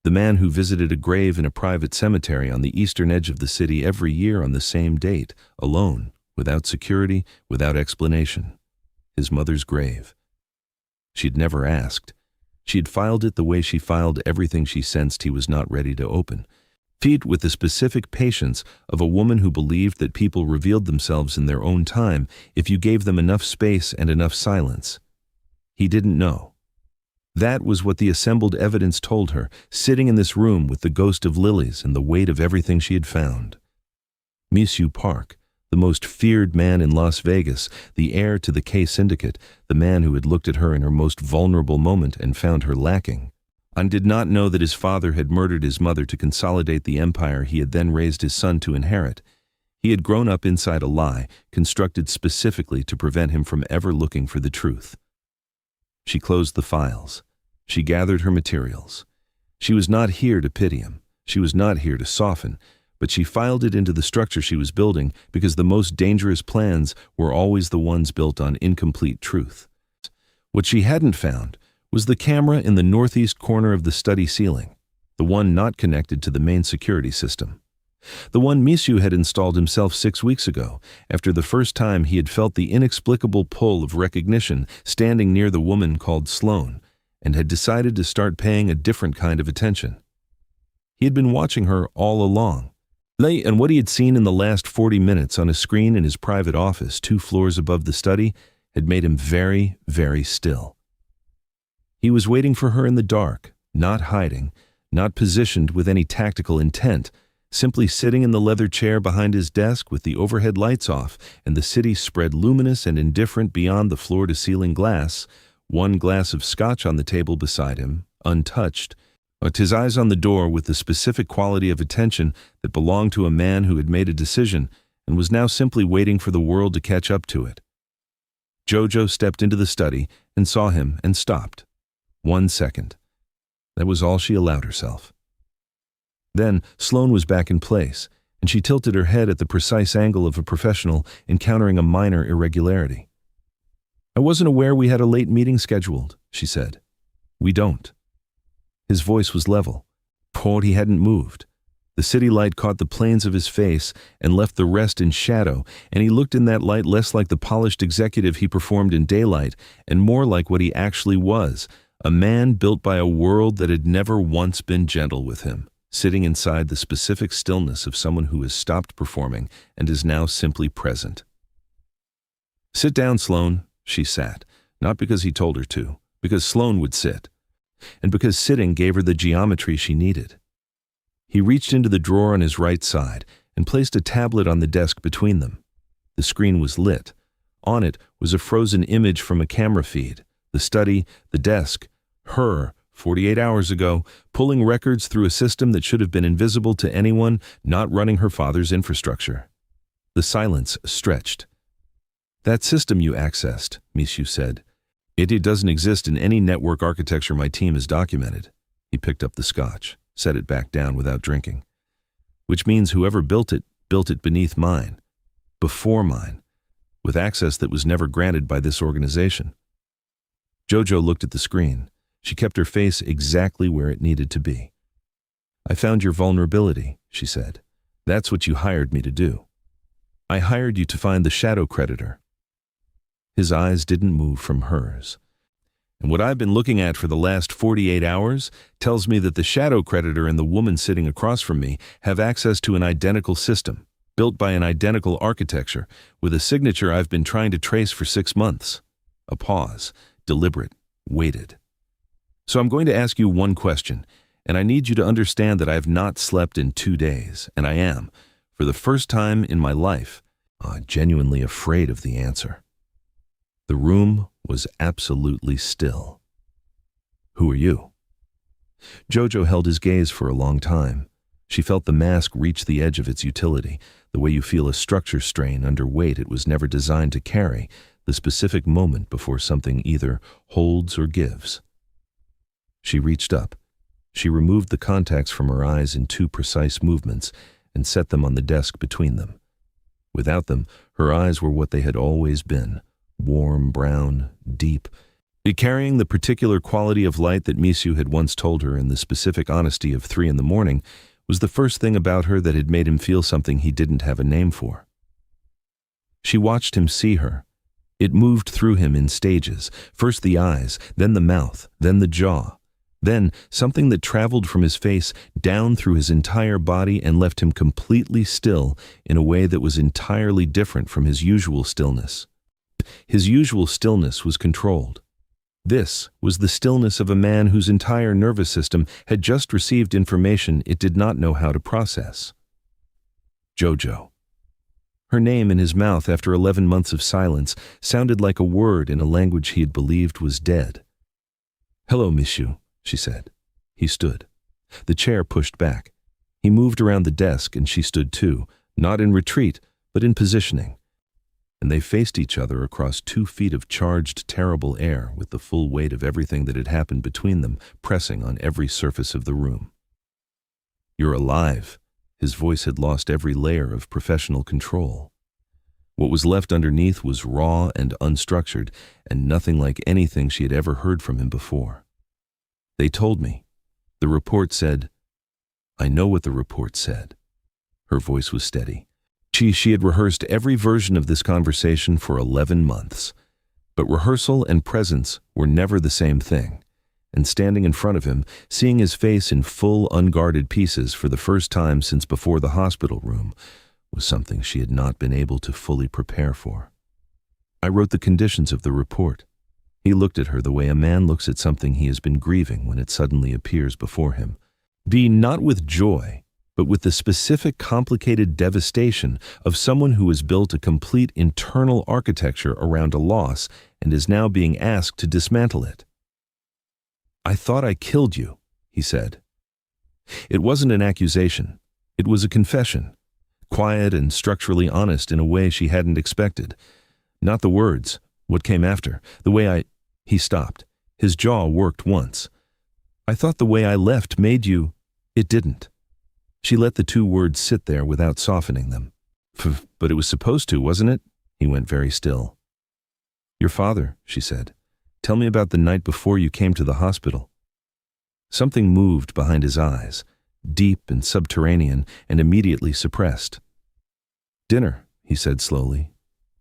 The man who visited a grave in a private cemetery on the eastern edge of the city every year on the same date, alone, without security, without explanation. His mother's grave. She'd never asked. She had filed it the way she filed everything she sensed he was not ready to open. Feed with the specific patience of a woman who believed that people revealed themselves in their own time if you gave them enough space and enough silence. He didn't know. That was what the assembled evidence told her, sitting in this room with the ghost of lilies and the weight of everything she had found. Misiu Park, the most feared man in Las Vegas, the heir to the K-Syndicate, the man who had looked at her in her most vulnerable moment and found her lacking, and did not know that his father had murdered his mother to consolidate the empire he had then raised his son to inherit. He had grown up inside a lie, constructed specifically to prevent him from ever looking for the truth. She closed the files. She gathered her materials. She was not here to pity him. She was not here to soften, but she filed it into the structure she was building because the most dangerous plans were always the ones built on incomplete truth. What she hadn't found was the camera in the northeast corner of the study ceiling, the one not connected to the main security system. The one Misiu had installed himself 6 weeks ago, after the first time he had felt the inexplicable pull of recognition standing near the woman called Sloane, and had decided to start paying a different kind of attention. He had been watching her all along, and what he had seen in the last 40 minutes on a screen in his private office 2 floors above the study had made him very, very still. He was waiting for her in the dark, not hiding, not positioned with any tactical intent, simply sitting in the leather chair behind his desk with the overhead lights off and the city spread luminous and indifferent beyond the floor-to-ceiling glass, one glass of scotch on the table beside him, untouched, but his eyes on the door with the specific quality of attention that belonged to a man who had made a decision and was now simply waiting for the world to catch up to it. Jojo stepped into the study and saw him and stopped. 1 second. That was all she allowed herself. Then Sloane was back in place, and she tilted her head at the precise angle of a professional encountering a minor irregularity. "I wasn't aware we had a late meeting scheduled," she said. "We don't." His voice was level. He hadn't moved. The city light caught the planes of his face and left the rest in shadow, and he looked in that light less like the polished executive he performed in daylight and more like what he actually was, a man built by a world that had never once been gentle with him, sitting inside the specific stillness of someone who has stopped performing and is now simply present. "Sit down, Sloane." She sat, not because he told her to, because Sloane would sit, and because sitting gave her the geometry she needed. He reached into the drawer on his right side and placed a tablet on the desk between them. The screen was lit. On it was a frozen image from a camera feed, the study, the desk, her, 48 hours ago, pulling records through a system that should have been invisible to anyone not running her father's infrastructure. The silence stretched. "That system you accessed," Misiu said. It doesn't exist in any network architecture my team has documented." He picked up the scotch, set it back down without drinking. "Which means whoever built it beneath mine, before mine, with access that was never granted by this organization." Jojo looked at the screen. She kept her face exactly where it needed to be. "I found your vulnerability," she said. "That's what you hired me to do. I hired you to find the shadow creditor." His eyes didn't move from hers. "And what I've been looking at for the last 48 hours tells me that the shadow creditor and the woman sitting across from me have access to an identical system, built by an identical architecture, with a signature I've been trying to trace for 6 months." A pause, deliberate, weighted. "So I'm going to ask you one question, and I need you to understand that I have not slept in 2 days, and I am, for the first time in my life, genuinely afraid of the answer." The room was absolutely still. "Who are you?" Jojo held his gaze for a long time. She felt the mask reach the edge of its utility, the way you feel a structure strain under weight it was never designed to carry, the specific moment before something either holds or gives. She reached up. She removed the contacts from her eyes in 2 precise movements and set them on the desk between them. Without them, her eyes were what they had always been, warm, brown, deep, carrying the particular quality of light that Misiu had once told her in the specific honesty of 3 a.m. was the first thing about her that had made him feel something he didn't have a name for. She watched him see her. It moved through him in stages, first the eyes, then the mouth, then the jaw. Then something that traveled from his face down through his entire body and left him completely still in a way that was entirely different from his usual stillness. His usual stillness was controlled. This was the stillness of a man whose entire nervous system had just received information it did not know how to process. Jojo. Her name in his mouth after 11 months of silence sounded like a word in a language he had believed was dead. "Hello, Misiu," she said. He stood. The chair pushed back. He moved around the desk and she stood too, not in retreat, but in positioning. And they faced each other across 2 feet of charged, terrible air with the full weight of everything that had happened between them pressing on every surface of the room. "You're alive." His voice had lost every layer of professional control. What was left underneath was raw and unstructured, and nothing like anything she had ever heard from him before. "They told me. The report said—" "I know what the report said." Her voice was steady. She had rehearsed every version of this conversation for 11 months. But rehearsal and presence were never the same thing. And standing in front of him, seeing his face in full unguarded pieces for the first time since before the hospital room, was something she had not been able to fully prepare for. "I wrote the conditions of the report." He looked at her the way a man looks at something he has been grieving when it suddenly appears before him. Be not with joy, but with the specific complicated devastation of someone who has built a complete internal architecture around a loss and is now being asked to dismantle it. "I thought I killed you," he said. It wasn't an accusation. It was a confession, quiet and structurally honest in a way she hadn't expected. Not the words, what came after, the way I... He stopped. His jaw worked once. "I thought the way I left made you..." "It didn't." She let the two words sit there without softening them. "But it was supposed to, wasn't it?" He went very still. "Your father," she said. "Tell me about the night before you came to the hospital." Something moved behind his eyes, deep and subterranean and immediately suppressed. "Dinner," he said slowly,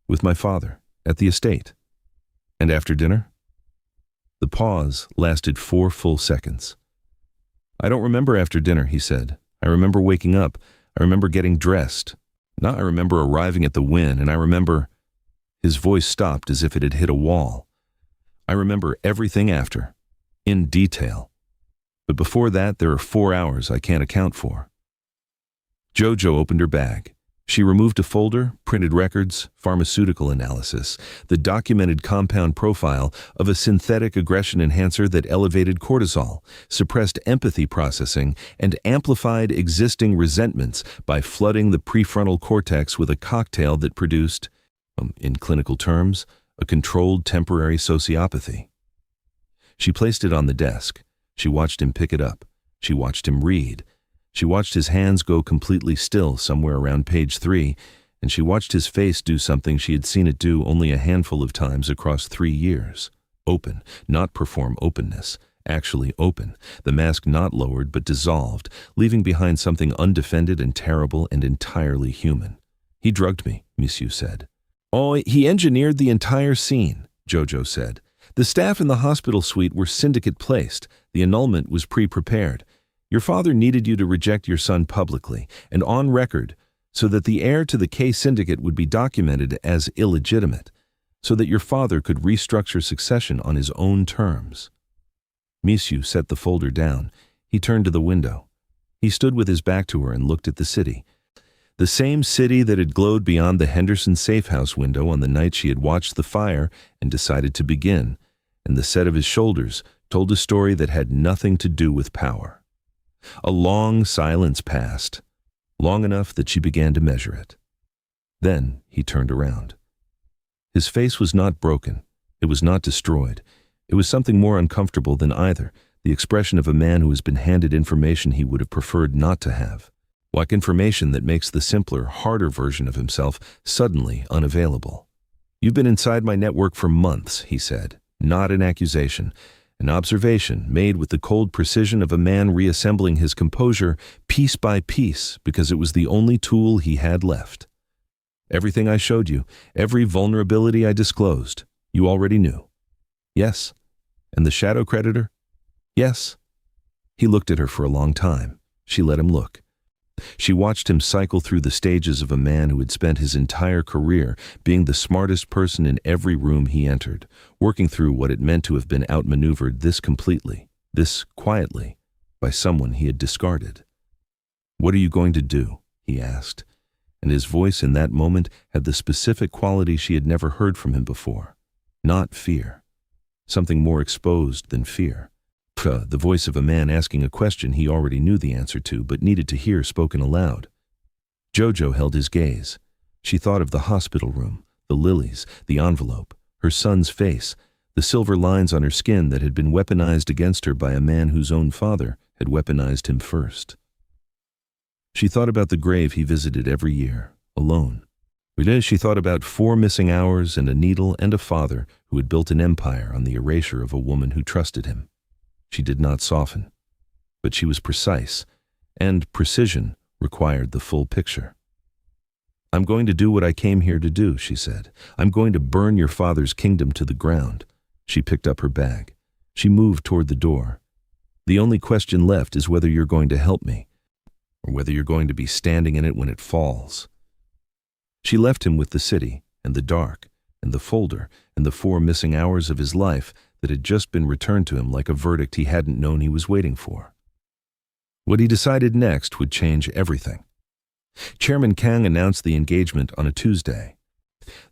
"with my father, at the estate." "And after dinner?" The pause lasted 4 full seconds. "I don't remember after dinner," he said. "I remember waking up. I remember getting dressed. I remember arriving at the Wynn, and I remember..." His voice stopped as if it had hit a wall. "I remember everything after, in detail. But before that, there are 4 hours I can't account for." Jojo opened her bag. She removed a folder, printed records, pharmaceutical analysis, the documented compound profile of a synthetic aggression enhancer that elevated cortisol, suppressed empathy processing, and amplified existing resentments by flooding the prefrontal cortex with a cocktail that produced, in clinical terms, a controlled temporary sociopathy. She placed it on the desk. She watched him pick it up. She watched him read. She watched his hands go completely still somewhere around page 3, and she watched his face do something she had seen it do only a handful of times across 3 years. Open, not perform openness, actually open, the mask not lowered but dissolved, leaving behind something undefended and terrible and entirely human. "He drugged me," Misiu said. "Oh, he engineered the entire scene," Jojo said. "The staff in the hospital suite were syndicate placed. The annulment was pre-prepared. Your father needed you to reject your son publicly and on record so that the heir to the K-Syndicate would be documented as illegitimate, so that your father could restructure succession on his own terms." Misiu set the folder down. He turned to the window. He stood with his back to her and looked at the city. The same city that had glowed beyond the Henderson safehouse window on the night she had watched the fire and decided to begin, and the set of his shoulders told a story that had nothing to do with power. A long silence passed, long enough that she began to measure it. Then he turned around. His face was not broken. It was not destroyed. It was something more uncomfortable than either, the expression of a man who has been handed information he would have preferred not to have, like information that makes the simpler, harder version of himself suddenly unavailable. "You've been inside my network for months," he said, not an accusation. An observation made with the cold precision of a man reassembling his composure piece by piece because it was the only tool he had left. "Everything I showed you, every vulnerability I disclosed, you already knew." "Yes." "And the shadow creditor?" "Yes." He looked at her for a long time. She let him look. She watched him cycle through the stages of a man who had spent his entire career being the smartest person in every room he entered, working through what it meant to have been outmaneuvered this completely, this quietly, by someone he had discarded. "What are you going to do?" he asked, and his voice in that moment had the specific quality she had never heard from him before. Not fear. Something more exposed than fear. The voice of a man asking a question he already knew the answer to but needed to hear spoken aloud. Jojo held his gaze. She thought of the hospital room, the lilies, the envelope, her son's face, the silver lines on her skin that had been weaponized against her by a man whose own father had weaponized him first. She thought about the grave he visited every year, alone. She thought about 4 missing hours and a needle and a father who had built an empire on the erasure of a woman who trusted him. She did not soften, but she was precise, and precision required the full picture. "I'm going to do what I came here to do," she said. "I'm going to burn your father's kingdom to the ground." She picked up her bag. She moved toward the door. "The only question left is whether you're going to help me, or whether you're going to be standing in it when it falls." She left him with the city, and the dark, and the folder, and the 4 missing hours of his life that had just been returned to him like a verdict he hadn't known he was waiting for. What he decided next would change everything. Chairman Kang announced the engagement on a Tuesday.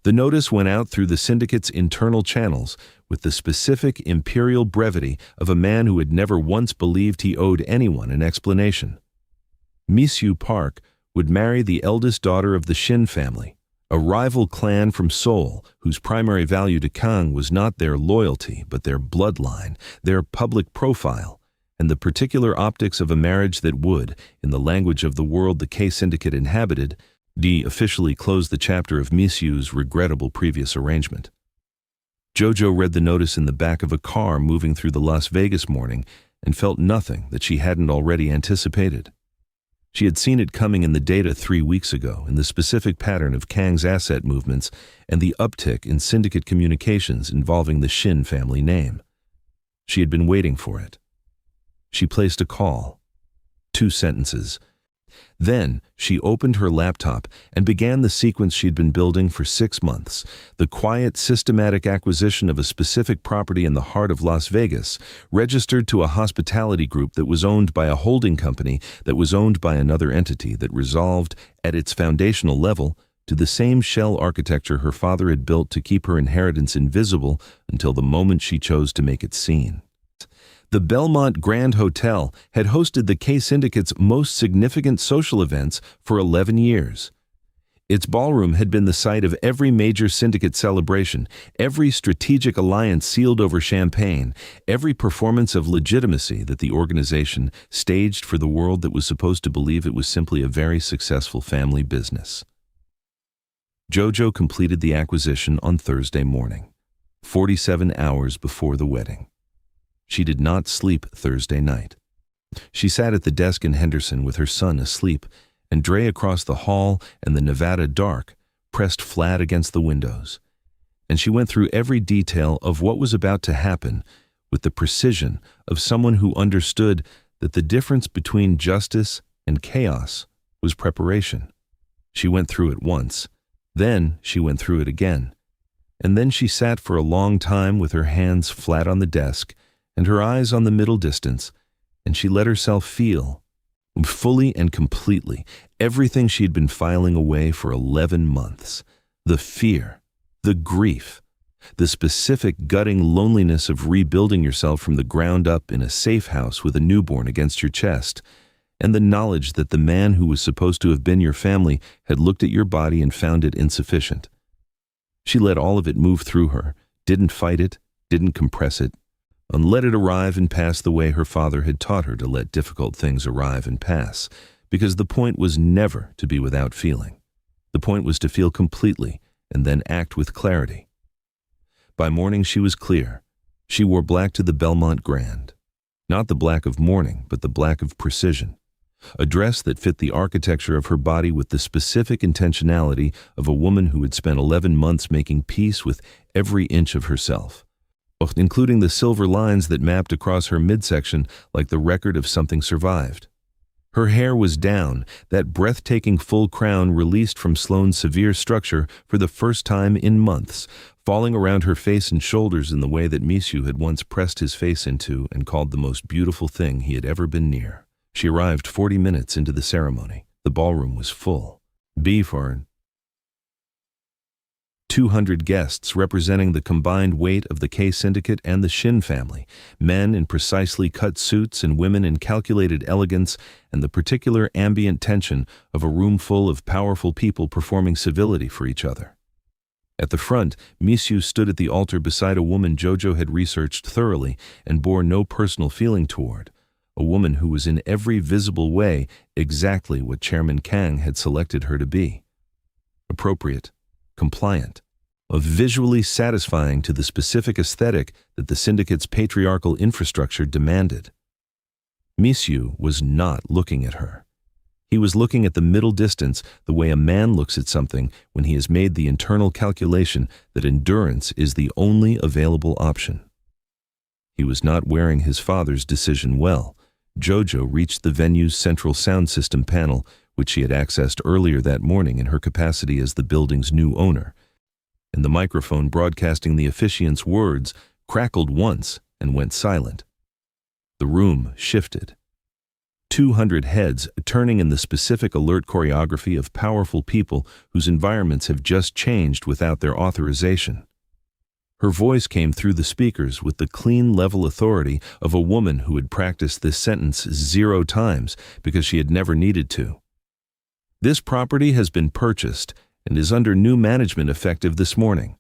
The notice went out through the syndicate's internal channels with the specific imperial brevity of a man who had never once believed he owed anyone an explanation. Misiu Park would marry the eldest daughter of the Shin family, a rival clan from Seoul whose primary value to Kang was not their loyalty but their bloodline, their public profile, and the particular optics of a marriage that would, in the language of the world the K-Syndicate inhabited, officially close the chapter of Misiu's regrettable previous arrangement. Jojo read the notice in the back of a car moving through the Las Vegas morning and felt nothing that she hadn't already anticipated. She had seen it coming in the data 3 weeks ago in the specific pattern of Kang's asset movements and the uptick in syndicate communications involving the Shin family name. She had been waiting for it. She placed a call. 2 sentences. Then she opened her laptop and began the sequence she'd been building for 6 months, the quiet, systematic acquisition of a specific property in the heart of Las Vegas, registered to a hospitality group that was owned by a holding company that was owned by another entity that resolved, at its foundational level, to the same shell architecture her father had built to keep her inheritance invisible until the moment she chose to make it seen. The Belmont Grand Hotel had hosted the K-Syndicate's most significant social events for 11 years. Its ballroom had been the site of every major syndicate celebration, every strategic alliance sealed over champagne, every performance of legitimacy that the organization staged for the world that was supposed to believe it was simply a very successful family business. Jojo completed the acquisition on Thursday morning, 47 hours before the wedding. She did not sleep Thursday night. She sat at the desk in Henderson with her son asleep, and Dre across the hall and the Nevada dark, pressed flat against the windows. And she went through every detail of what was about to happen with the precision of someone who understood that the difference between justice and chaos was preparation. She went through it once. Then she went through it again. And then she sat for a long time with her hands flat on the desk and her eyes on the middle distance, and she let herself feel, fully and completely, everything she had been filing away for 11 months. The fear, the grief, the specific gutting loneliness of rebuilding yourself from the ground up in a safe house with a newborn against your chest, and the knowledge that the man who was supposed to have been your family had looked at your body and found it insufficient. She let all of it move through her, didn't fight it, didn't compress it, and let it arrive and pass the way her father had taught her to let difficult things arrive and pass, because the point was never to be without feeling. The point was to feel completely and then act with clarity. By morning she was clear. She wore black to the Belmont Grand. Not the black of mourning, but the black of precision. A dress that fit the architecture of her body with the specific intentionality of a woman who had spent 11 months making peace with every inch of herself, including the silver lines that mapped across her midsection like the record of something survived. Her hair was down, that breathtaking full crown released from Sloane's severe structure for the first time in months, falling around her face and shoulders in the way that Misiu had once pressed his face into and called the most beautiful thing he had ever been near. She arrived 40 minutes into the ceremony. The ballroom was full. For 200 guests representing the combined weight of the K-Syndicate and the Shin family, men in precisely cut suits and women in calculated elegance, and the particular ambient tension of a room full of powerful people performing civility for each other. At the front, Misiu stood at the altar beside a woman Jojo had researched thoroughly and bore no personal feeling toward, a woman who was in every visible way exactly what Chairman Kang had selected her to be. Appropriate, compliant, visually satisfying to the specific aesthetic that the syndicate's patriarchal infrastructure demanded. Misiu was not looking at her. He was looking at the middle distance the way a man looks at something when he has made the internal calculation that endurance is the only available option. He was not wearing his father's decision well. Jojo reached the venue's central sound system panel, which she had accessed earlier that morning in her capacity as the building's new owner, and the microphone broadcasting the officiant's words crackled once and went silent. The room shifted. 200 heads turning in the specific alert choreography of powerful people whose environments have just changed without their authorization. Her voice came through the speakers with the clean level authority of a woman who had practiced this sentence 0 times because she had never needed to. This property has been purchased and is under new management effective this morning.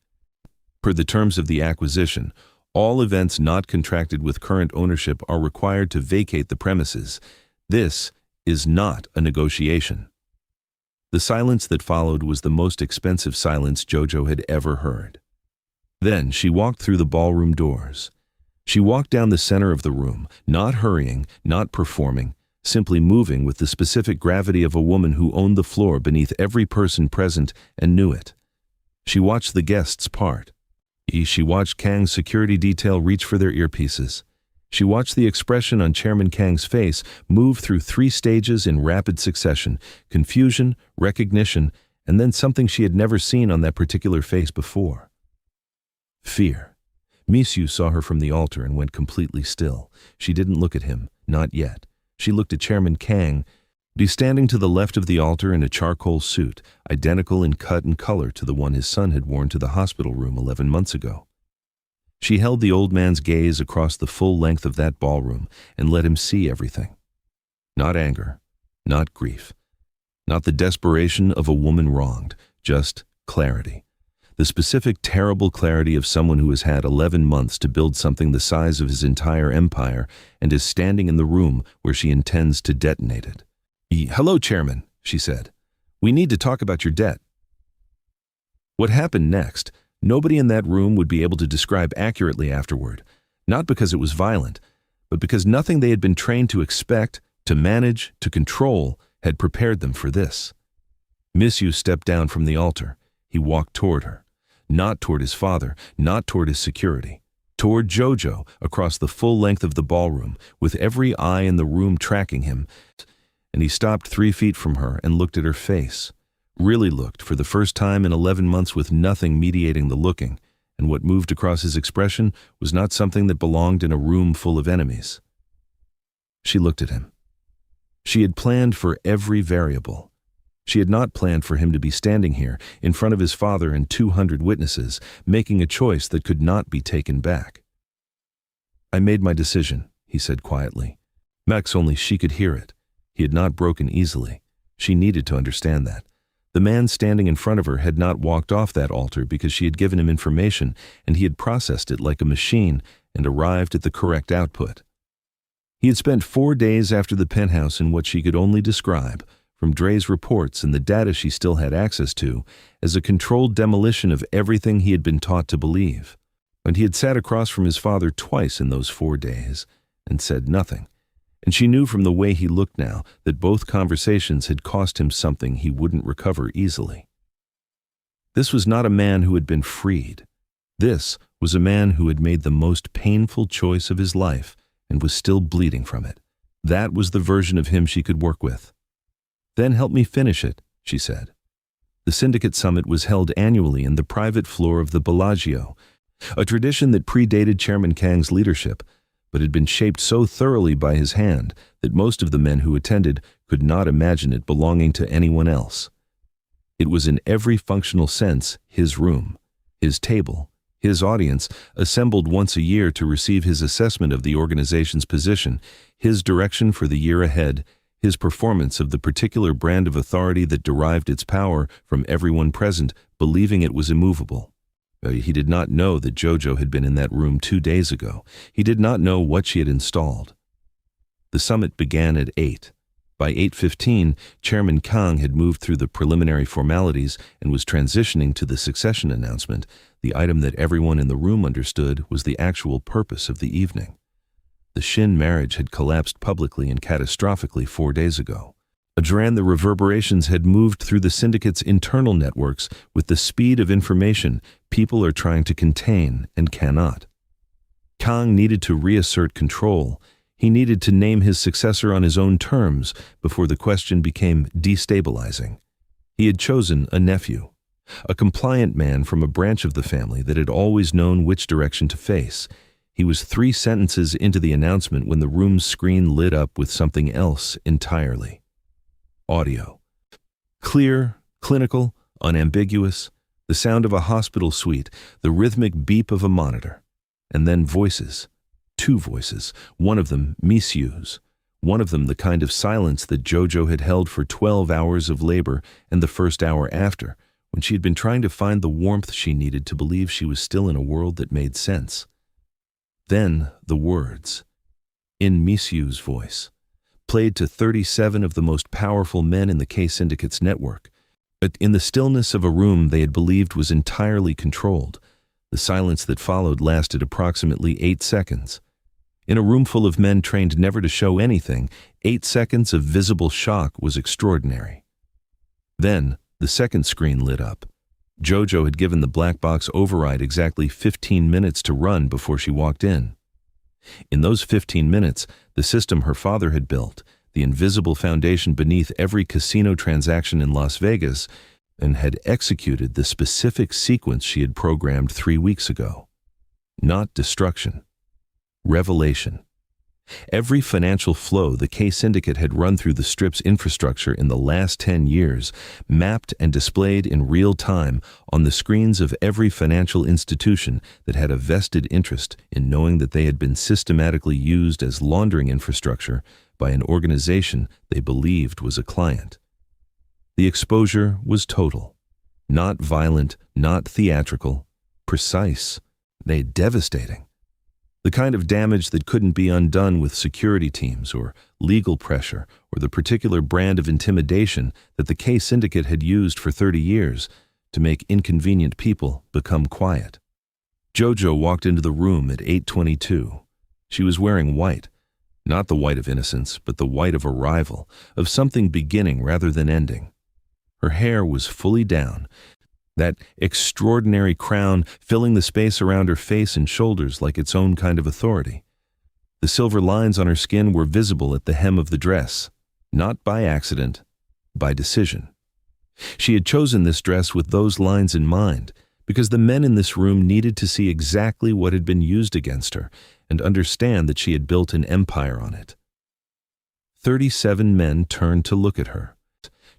Per the terms of the acquisition, all events not contracted with current ownership are required to vacate the premises. This is not a negotiation. The silence that followed was the most expensive silence Jojo had ever heard. Then she walked through the ballroom doors. She walked down the center of the room, not hurrying, not performing, simply moving with the specific gravity of a woman who owned the floor beneath every person present and knew it. She watched the guests part. She watched Kang's security detail reach for their earpieces. She watched the expression on Chairman Kang's face move through 3 stages in rapid succession: confusion, recognition, and then something she had never seen on that particular face before. Fear. Misiu saw her from the altar and went completely still. She didn't look at him, not yet. She looked at Chairman Kang, standing to the left of the altar in a charcoal suit, identical in cut and color to the one his son had worn to the hospital room 11 months ago. She held the old man's gaze across the full length of that ballroom and let him see everything. Not anger, not grief, not the desperation of a woman wronged, just clarity. The specific terrible clarity of someone who has had 11 months to build something the size of his entire empire and is standing in the room where she intends to detonate it. "Hello, Chairman," she said. "We need to talk about your debt." What happened next, nobody in that room would be able to describe accurately afterward, not because it was violent, but because nothing they had been trained to expect, to manage, to control, had prepared them for this. Misiu stepped down from the altar. He walked toward her. Not toward his father, not toward his security. Toward Jojo, across the full length of the ballroom, with every eye in the room tracking him. And he stopped 3 feet from her and looked at her face. Really looked, for the first time in 11 months with nothing mediating the looking, and what moved across his expression was not something that belonged in a room full of enemies. She looked at him. She had planned for every variable. She had not planned for him to be standing here, in front of his father and 200 witnesses, making a choice that could not be taken back. "I made my decision," he said quietly. Max, only she could hear it. He had not broken easily. She needed to understand that. The man standing in front of her had not walked off that altar because she had given him information, and he had processed it like a machine and arrived at the correct output. He had spent 4 days after the penthouse in what she could only describe, from Dre's reports and the data she still had access to, as a controlled demolition of everything he had been taught to believe. And he had sat across from his father twice in those 4 days and said nothing. And she knew from the way he looked now that both conversations had cost him something he wouldn't recover easily. This was not a man who had been freed. This was a man who had made the most painful choice of his life and was still bleeding from it. That was the version of him she could work with. "Then help me finish it," she said. The Syndicate Summit was held annually in the private floor of the Bellagio, a tradition that predated Chairman Kang's leadership, but had been shaped so thoroughly by his hand that most of the men who attended could not imagine it belonging to anyone else. It was in every functional sense his room, his table, his audience, assembled once a year to receive his assessment of the organization's position, his direction for the year ahead, his performance of the particular brand of authority that derived its power from everyone present, believing it was immovable. He did not know that Jojo had been in that room 2 days ago. He did not know what she had installed. The summit began at 8. By 8:15, Chairman Kang had moved through the preliminary formalities and was transitioning to the succession announcement, the item that everyone in the room understood was the actual purpose of the evening. The Shin marriage had collapsed publicly and catastrophically 4 days ago. The reverberations had moved through the syndicate's internal networks with the speed of information people are trying to contain and cannot. Kang needed to reassert control. He needed to name his successor on his own terms before the question became destabilizing. He had chosen a nephew, a compliant man from a branch of the family that had always known which direction to face. He was 3 sentences into the announcement when the room's screen lit up with something else entirely. Audio. Clear, clinical, unambiguous, the sound of a hospital suite, the rhythmic beep of a monitor. And then voices. 2 voices, one of them Misiu's, one of them the kind of silence that Jojo had held for 12 hours of labor and the first hour after, when she had been trying to find the warmth she needed to believe she was still in a world that made sense. Then the words, in Misiu's voice, played to 37 of the most powerful men in the K-Syndicate's network. But in the stillness of a room they had believed was entirely controlled, the silence that followed lasted approximately 8 seconds. In a room full of men trained never to show anything, 8 seconds of visible shock was extraordinary. Then, the second screen lit up. Jojo had given the black box override exactly 15 minutes to run before she walked in. In those 15 minutes, the system her father had built, the invisible foundation beneath every casino transaction in Las Vegas, and had executed the specific sequence she had programmed 3 weeks ago. Not destruction. Revelation. Every financial flow the K-Syndicate had run through the Strip's infrastructure in the last 10 years, mapped and displayed in real time on the screens of every financial institution that had a vested interest in knowing that they had been systematically used as laundering infrastructure by an organization they believed was a client. The exposure was total. Not violent, not theatrical. Precise. Made devastating. The kind of damage that couldn't be undone with security teams or legal pressure or the particular brand of intimidation that the K-Syndicate had used for 30 years to make inconvenient people become quiet. Jojo walked into the room at 8:22. She was wearing white, not the white of innocence, but the white of arrival, of something beginning rather than ending. Her hair was fully down, that extraordinary crown filling the space around her face and shoulders like its own kind of authority. The silver lines on her skin were visible at the hem of the dress, not by accident, by decision. She had chosen this dress with those lines in mind, because the men in this room needed to see exactly what had been used against her and understand that she had built an empire on it. 37 men turned to look at her.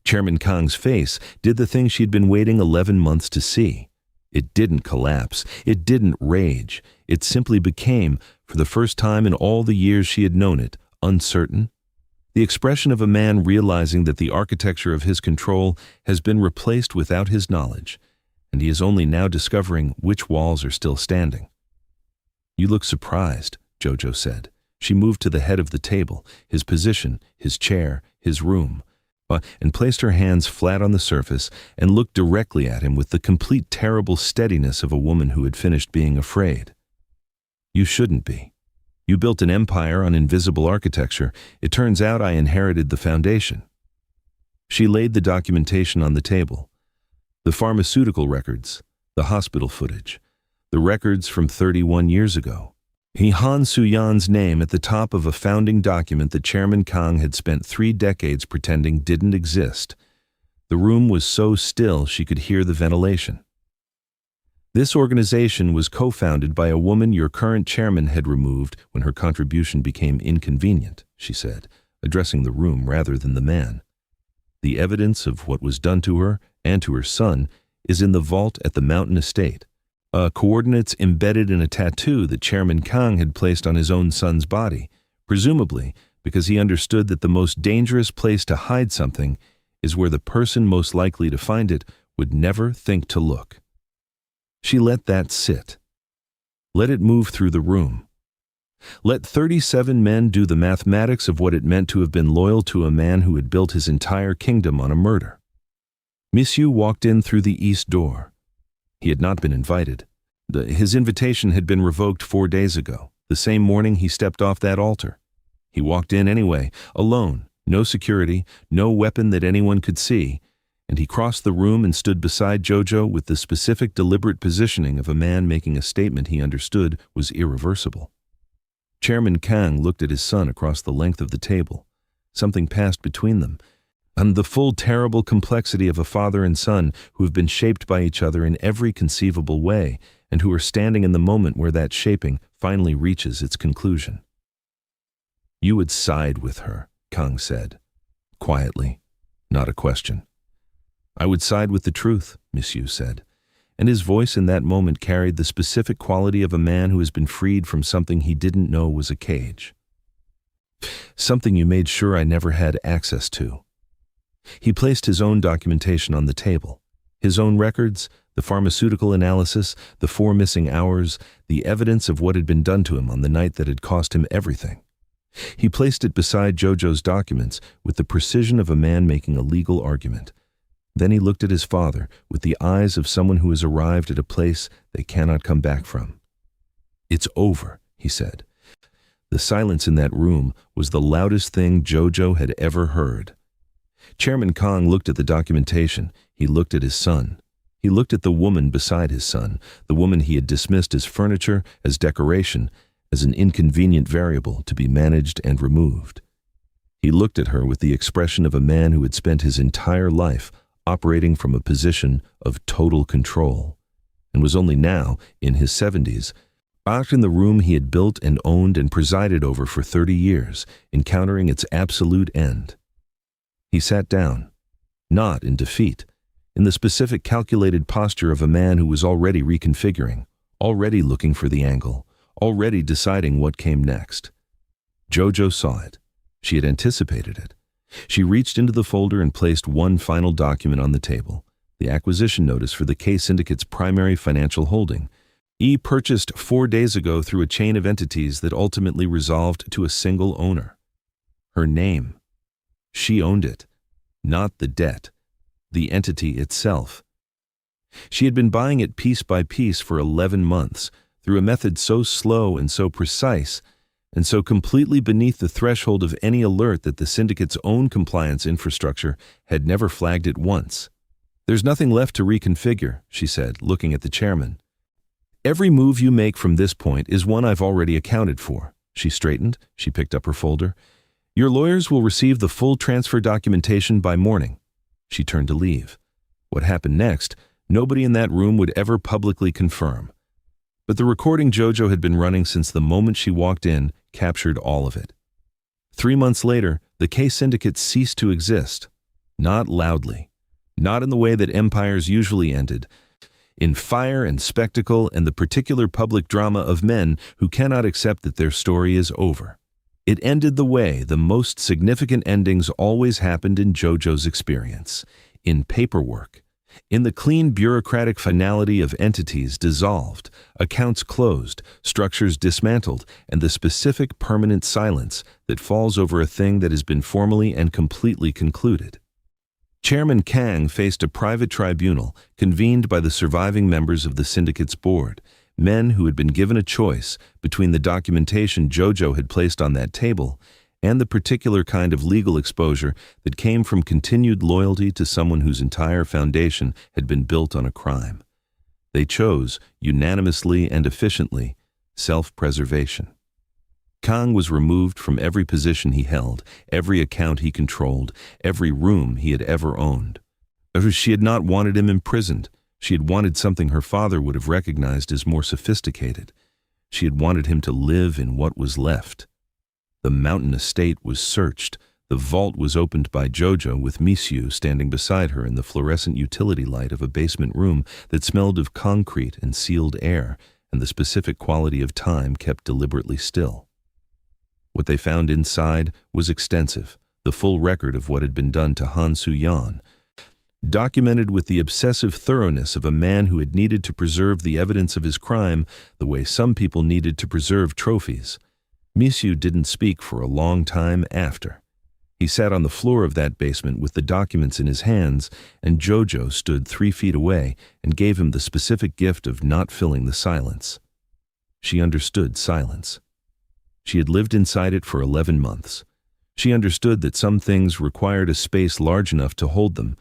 Chairman Kang's face did the thing she'd been waiting 11 months to see. It didn't collapse. It didn't rage. It simply became, for the first time in all the years she had known it, uncertain. The expression of a man realizing that the architecture of his control has been replaced without his knowledge, and he is only now discovering which walls are still standing. "You look surprised," Jojo said. She moved to the head of the table, his position, his chair, his room, and placed her hands flat on the surface and looked directly at him with the complete terrible steadiness of a woman who had finished being afraid. "You shouldn't be. You built an empire on invisible architecture. It turns out I inherited the foundation." She laid the documentation on the table. The pharmaceutical records, the hospital footage, the records from 31 years ago. Han Suyan's name at the top of a founding document that Chairman Kang had spent 3 decades pretending didn't exist. The room was so still she could hear the ventilation. "This organization was co-founded by a woman your current chairman had removed when her contribution became inconvenient," she said, addressing the room rather than the man. "The evidence of what was done to her and to her son is in the vault at the Mountain Estate. Coordinates embedded in a tattoo that Chairman Kang had placed on his own son's body, presumably because he understood that the most dangerous place to hide something is where the person most likely to find it would never think to look." She let that sit. Let it move through the room. Let 37 men do the mathematics of what it meant to have been loyal to a man who had built his entire kingdom on a murder. Misiu walked in through the east door. He had not been invited. His invitation had been revoked 4 days ago, the same morning he stepped off that altar. He walked in anyway, alone, no security, no weapon that anyone could see, and he crossed the room and stood beside Jojo with the specific deliberate positioning of a man making a statement he understood was irreversible. Chairman Kang looked at his son across the length of the table. Something passed between them, and the full terrible complexity of a father and son who have been shaped by each other in every conceivable way, and who are standing in the moment where that shaping finally reaches its conclusion. You would side with her, Kang said, quietly, not a question. I would side with the truth, Misiu said, and his voice in that moment carried the specific quality of a man who has been freed from something he didn't know was a cage. Something you made sure I never had access to. He placed his own documentation on the table, his own records, the pharmaceutical analysis, the 4 missing hours, the evidence of what had been done to him on the night that had cost him everything. He placed it beside Jojo's documents with the precision of a man making a legal argument. Then he looked at his father with the eyes of someone who has arrived at a place they cannot come back from. It's over, he said. The silence in that room was the loudest thing Jojo had ever heard. Chairman Kang looked at the documentation. He looked at his son. He looked at the woman beside his son, the woman he had dismissed as furniture, as decoration, as an inconvenient variable to be managed and removed. He looked at her with the expression of a man who had spent his entire life operating from a position of total control, and was only now, in his 70s, out in the room he had built and owned and presided over for 30 years, encountering its absolute end. He sat down, not in defeat, in the specific calculated posture of a man who was already reconfiguring, already looking for the angle, already deciding what came next. Jojo saw it. She had anticipated it. She reached into the folder and placed one final document on the table, the acquisition notice for the K-Syndicate's primary financial holding, purchased 4 days ago through a chain of entities that ultimately resolved to a single owner. Her name. She owned it, not the debt, the entity itself. She had been buying it piece by piece for 11 months, through a method so slow and so precise, and so completely beneath the threshold of any alert that the syndicate's own compliance infrastructure had never flagged it once. There's nothing left to reconfigure, she said, looking at the chairman. Every move you make from this point is one I've already accounted for. She straightened. She picked up her folder. Your lawyers will receive the full transfer documentation by morning. She turned to leave. What happened next, nobody in that room would ever publicly confirm. But the recording Jojo had been running since the moment she walked in captured all of it. 3 months later, the K-Syndicate ceased to exist. Not loudly. Not in the way that empires usually ended. In fire and spectacle and the particular public drama of men who cannot accept that their story is over. It ended the way the most significant endings always happened in Jojo's experience, in paperwork, in the clean bureaucratic finality of entities dissolved, accounts closed, structures dismantled, and the specific permanent silence that falls over a thing that has been formally and completely concluded. Chairman Kang faced a private tribunal convened by the surviving members of the syndicate's board, men who had been given a choice between the documentation Jojo had placed on that table and the particular kind of legal exposure that came from continued loyalty to someone whose entire foundation had been built on a crime. They chose, unanimously and efficiently, self-preservation. Kang was removed from every position he held, every account he controlled, every room he had ever owned. She had not wanted him imprisoned. She had wanted something her father would have recognized as more sophisticated. She had wanted him to live in what was left. The mountain estate was searched. The vault was opened by Jojo with Misiu standing beside her in the fluorescent utility light of a basement room that smelled of concrete and sealed air, and the specific quality of time kept deliberately still. What they found inside was extensive, the full record of what had been done to Han Su-yan, documented with the obsessive thoroughness of a man who had needed to preserve the evidence of his crime the way some people needed to preserve trophies. Misiu didn't speak for a long time after. He sat on the floor of that basement with the documents in his hands, and Jojo stood 3 feet away and gave him the specific gift of not filling the silence. She understood silence. She had lived inside it for 11 months. She understood that some things required a space large enough to hold them,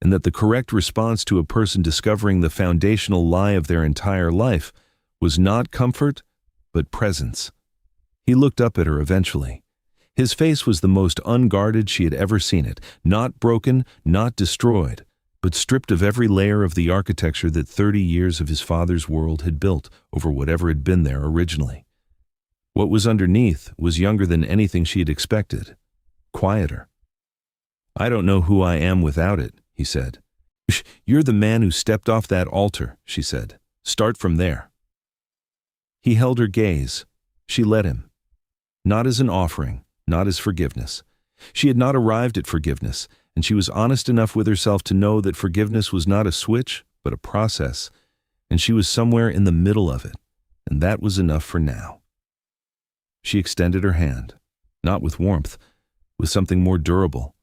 and that the correct response to a person discovering the foundational lie of their entire life was not comfort, but presence. He looked up at her eventually. His face was the most unguarded she had ever seen it, not broken, not destroyed, but stripped of every layer of the architecture that 30 years of his father's world had built over whatever had been there originally. What was underneath was younger than anything she had expected, quieter. "I don't know who I am without it," he said. "You're the man who stepped off that altar," she said. "Start from there." He held her gaze. She let him. Not as an offering, not as forgiveness. She had not arrived at forgiveness, and she was honest enough with herself to know that forgiveness was not a switch, but a process, and she was somewhere in the middle of it, and that was enough for now. She extended her hand, not with warmth, with something more durable.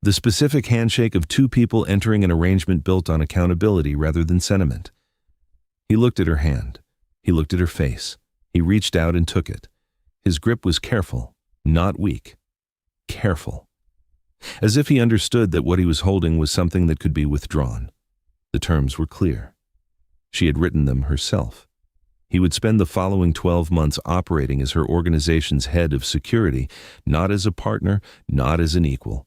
The specific handshake of two people entering an arrangement built on accountability rather than sentiment. He looked at her hand. He looked at her face. He reached out and took it. His grip was careful, not weak. Careful. As if he understood that what he was holding was something that could be withdrawn. The terms were clear. She had written them herself. He would spend the following 12 months operating as her organization's head of security, not as a partner, not as an equal,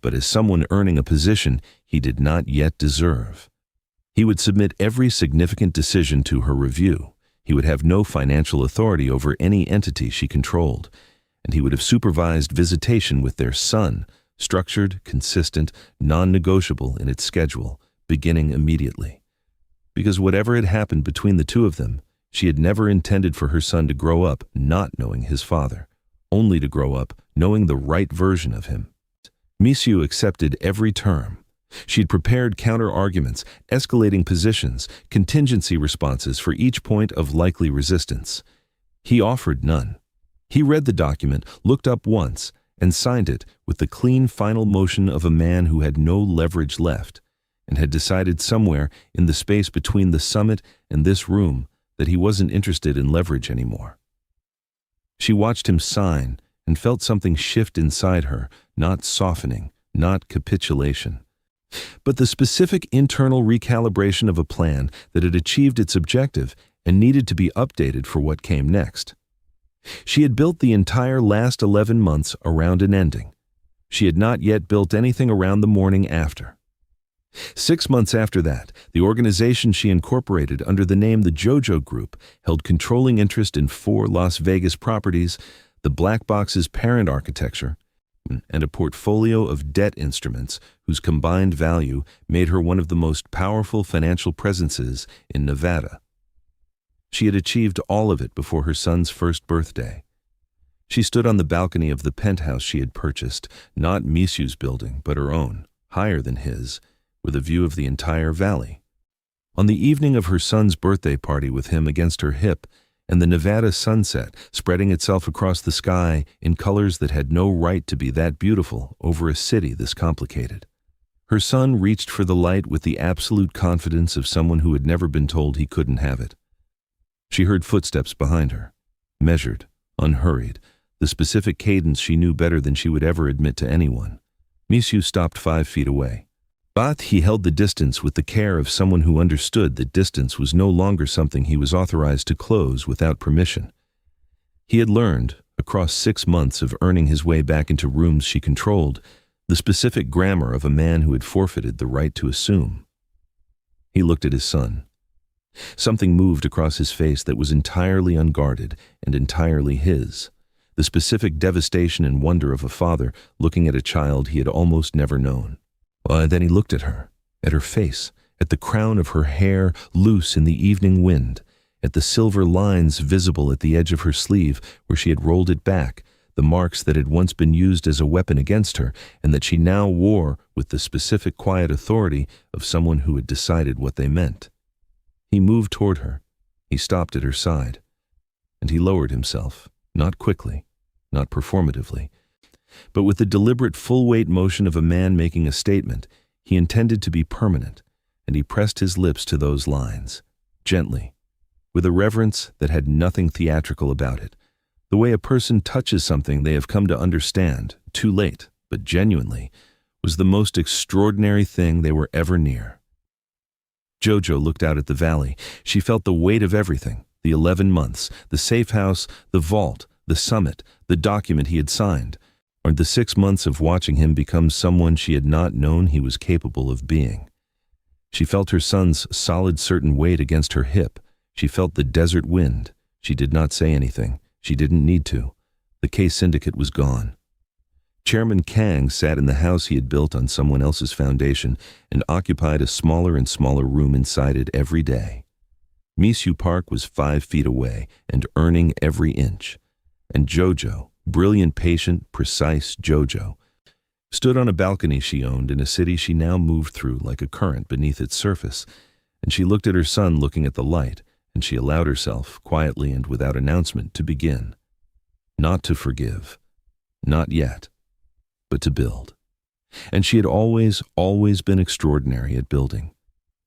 but as someone earning a position he did not yet deserve. He would submit every significant decision to her review. He would have no financial authority over any entity she controlled, and he would have supervised visitation with their son, structured, consistent, non-negotiable in its schedule, beginning immediately. Because whatever had happened between the two of them, she had never intended for her son to grow up not knowing his father, only to grow up knowing the right version of him. Misiu accepted every term. She'd prepared counter-arguments, escalating positions, contingency responses for each point of likely resistance. He offered none. He read the document, looked up once, and signed it with the clean final motion of a man who had no leverage left, and had decided somewhere in the space between the summit and this room that he wasn't interested in leverage anymore. She watched him sign and felt something shift inside her, not softening, not capitulation, but the specific internal recalibration of a plan that had achieved its objective and needed to be updated for what came next. She had built the entire last 11 months around an ending. She had not yet built anything around the morning after. 6 months after that, the organization she incorporated under the name the Jojo Group held controlling interest in 4 Las Vegas properties, the Black Box's parent architecture, and a portfolio of debt instruments whose combined value made her one of the most powerful financial presences in Nevada. She had achieved all of it before her son's first birthday. She stood on the balcony of the penthouse she had purchased, not Misiu's building, but her own, higher than his, with a view of the entire valley. On the evening of her son's birthday party with him against her hip, and the Nevada sunset spreading itself across the sky in colors that had no right to be that beautiful over a city this complicated. Her son reached for the light with the absolute confidence of someone who had never been told he couldn't have it. She heard footsteps behind her, measured, unhurried, the specific cadence she knew better than she would ever admit to anyone. Misiu stopped 5 feet away. But he held the distance with the care of someone who understood that distance was no longer something he was authorized to close without permission. He had learned, across 6 months of earning his way back into rooms she controlled, the specific grammar of a man who had forfeited the right to assume. He looked at his son. Something moved across his face that was entirely unguarded and entirely his, the specific devastation and wonder of a father looking at a child he had almost never known. Then he looked at her face, at the crown of her hair loose in the evening wind, at the silver lines visible at the edge of her sleeve where she had rolled it back, the marks that had once been used as a weapon against her and that she now wore with the specific quiet authority of someone who had decided what they meant. He moved toward her. He stopped at her side. And he lowered himself, not quickly, not performatively, but with the deliberate full-weight motion of a man making a statement he intended to be permanent, and he pressed his lips to those lines, gently, with a reverence that had nothing theatrical about it, the way a person touches something they have come to understand, too late, but genuinely, was the most extraordinary thing they were ever near. Jojo looked out at the valley. She felt the weight of everything, the 11 months, the safe house, the vault, the summit, the document he had signed, or the 6 months of watching him become someone she had not known he was capable of being. She felt her son's solid, certain weight against her hip. She felt the desert wind. She did not say anything. She didn't need to. The K-Syndicate was gone. Chairman Kang sat in the house he had built on someone else's foundation and occupied a smaller and smaller room inside it every day. Misiu Park was 5 feet away and earning every inch. And Jojo, brilliant, patient, precise Jojo, stood on a balcony she owned in a city she now moved through like a current beneath its surface, and she looked at her son looking at the light, and she allowed herself, quietly and without announcement, to begin. Not to forgive. Not yet. But to build. And she had always been extraordinary at building.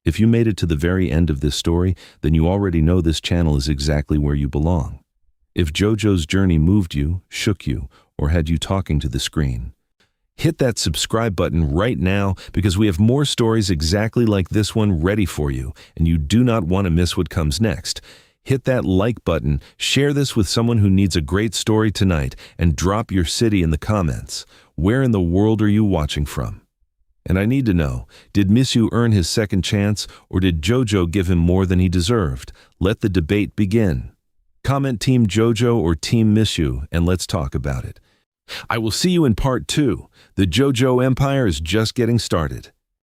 If you made it to the very end of this story, then you already know this channel is exactly where you belong. If Jojo's journey moved you, shook you, or had you talking to the screen, hit that subscribe button right now because we have more stories exactly like this one ready for you, and you do not want to miss what comes next. Hit that like button, share this with someone who needs a great story tonight, and drop your city in the comments. Where in the world are you watching from? And I need to know, did Misiu earn his second chance, or did Jojo give him more than he deserved? Let the debate begin. Comment Team Jojo or Team Misiu, and let's talk about it. I will see you in part 2. The Jojo Empire is just getting started.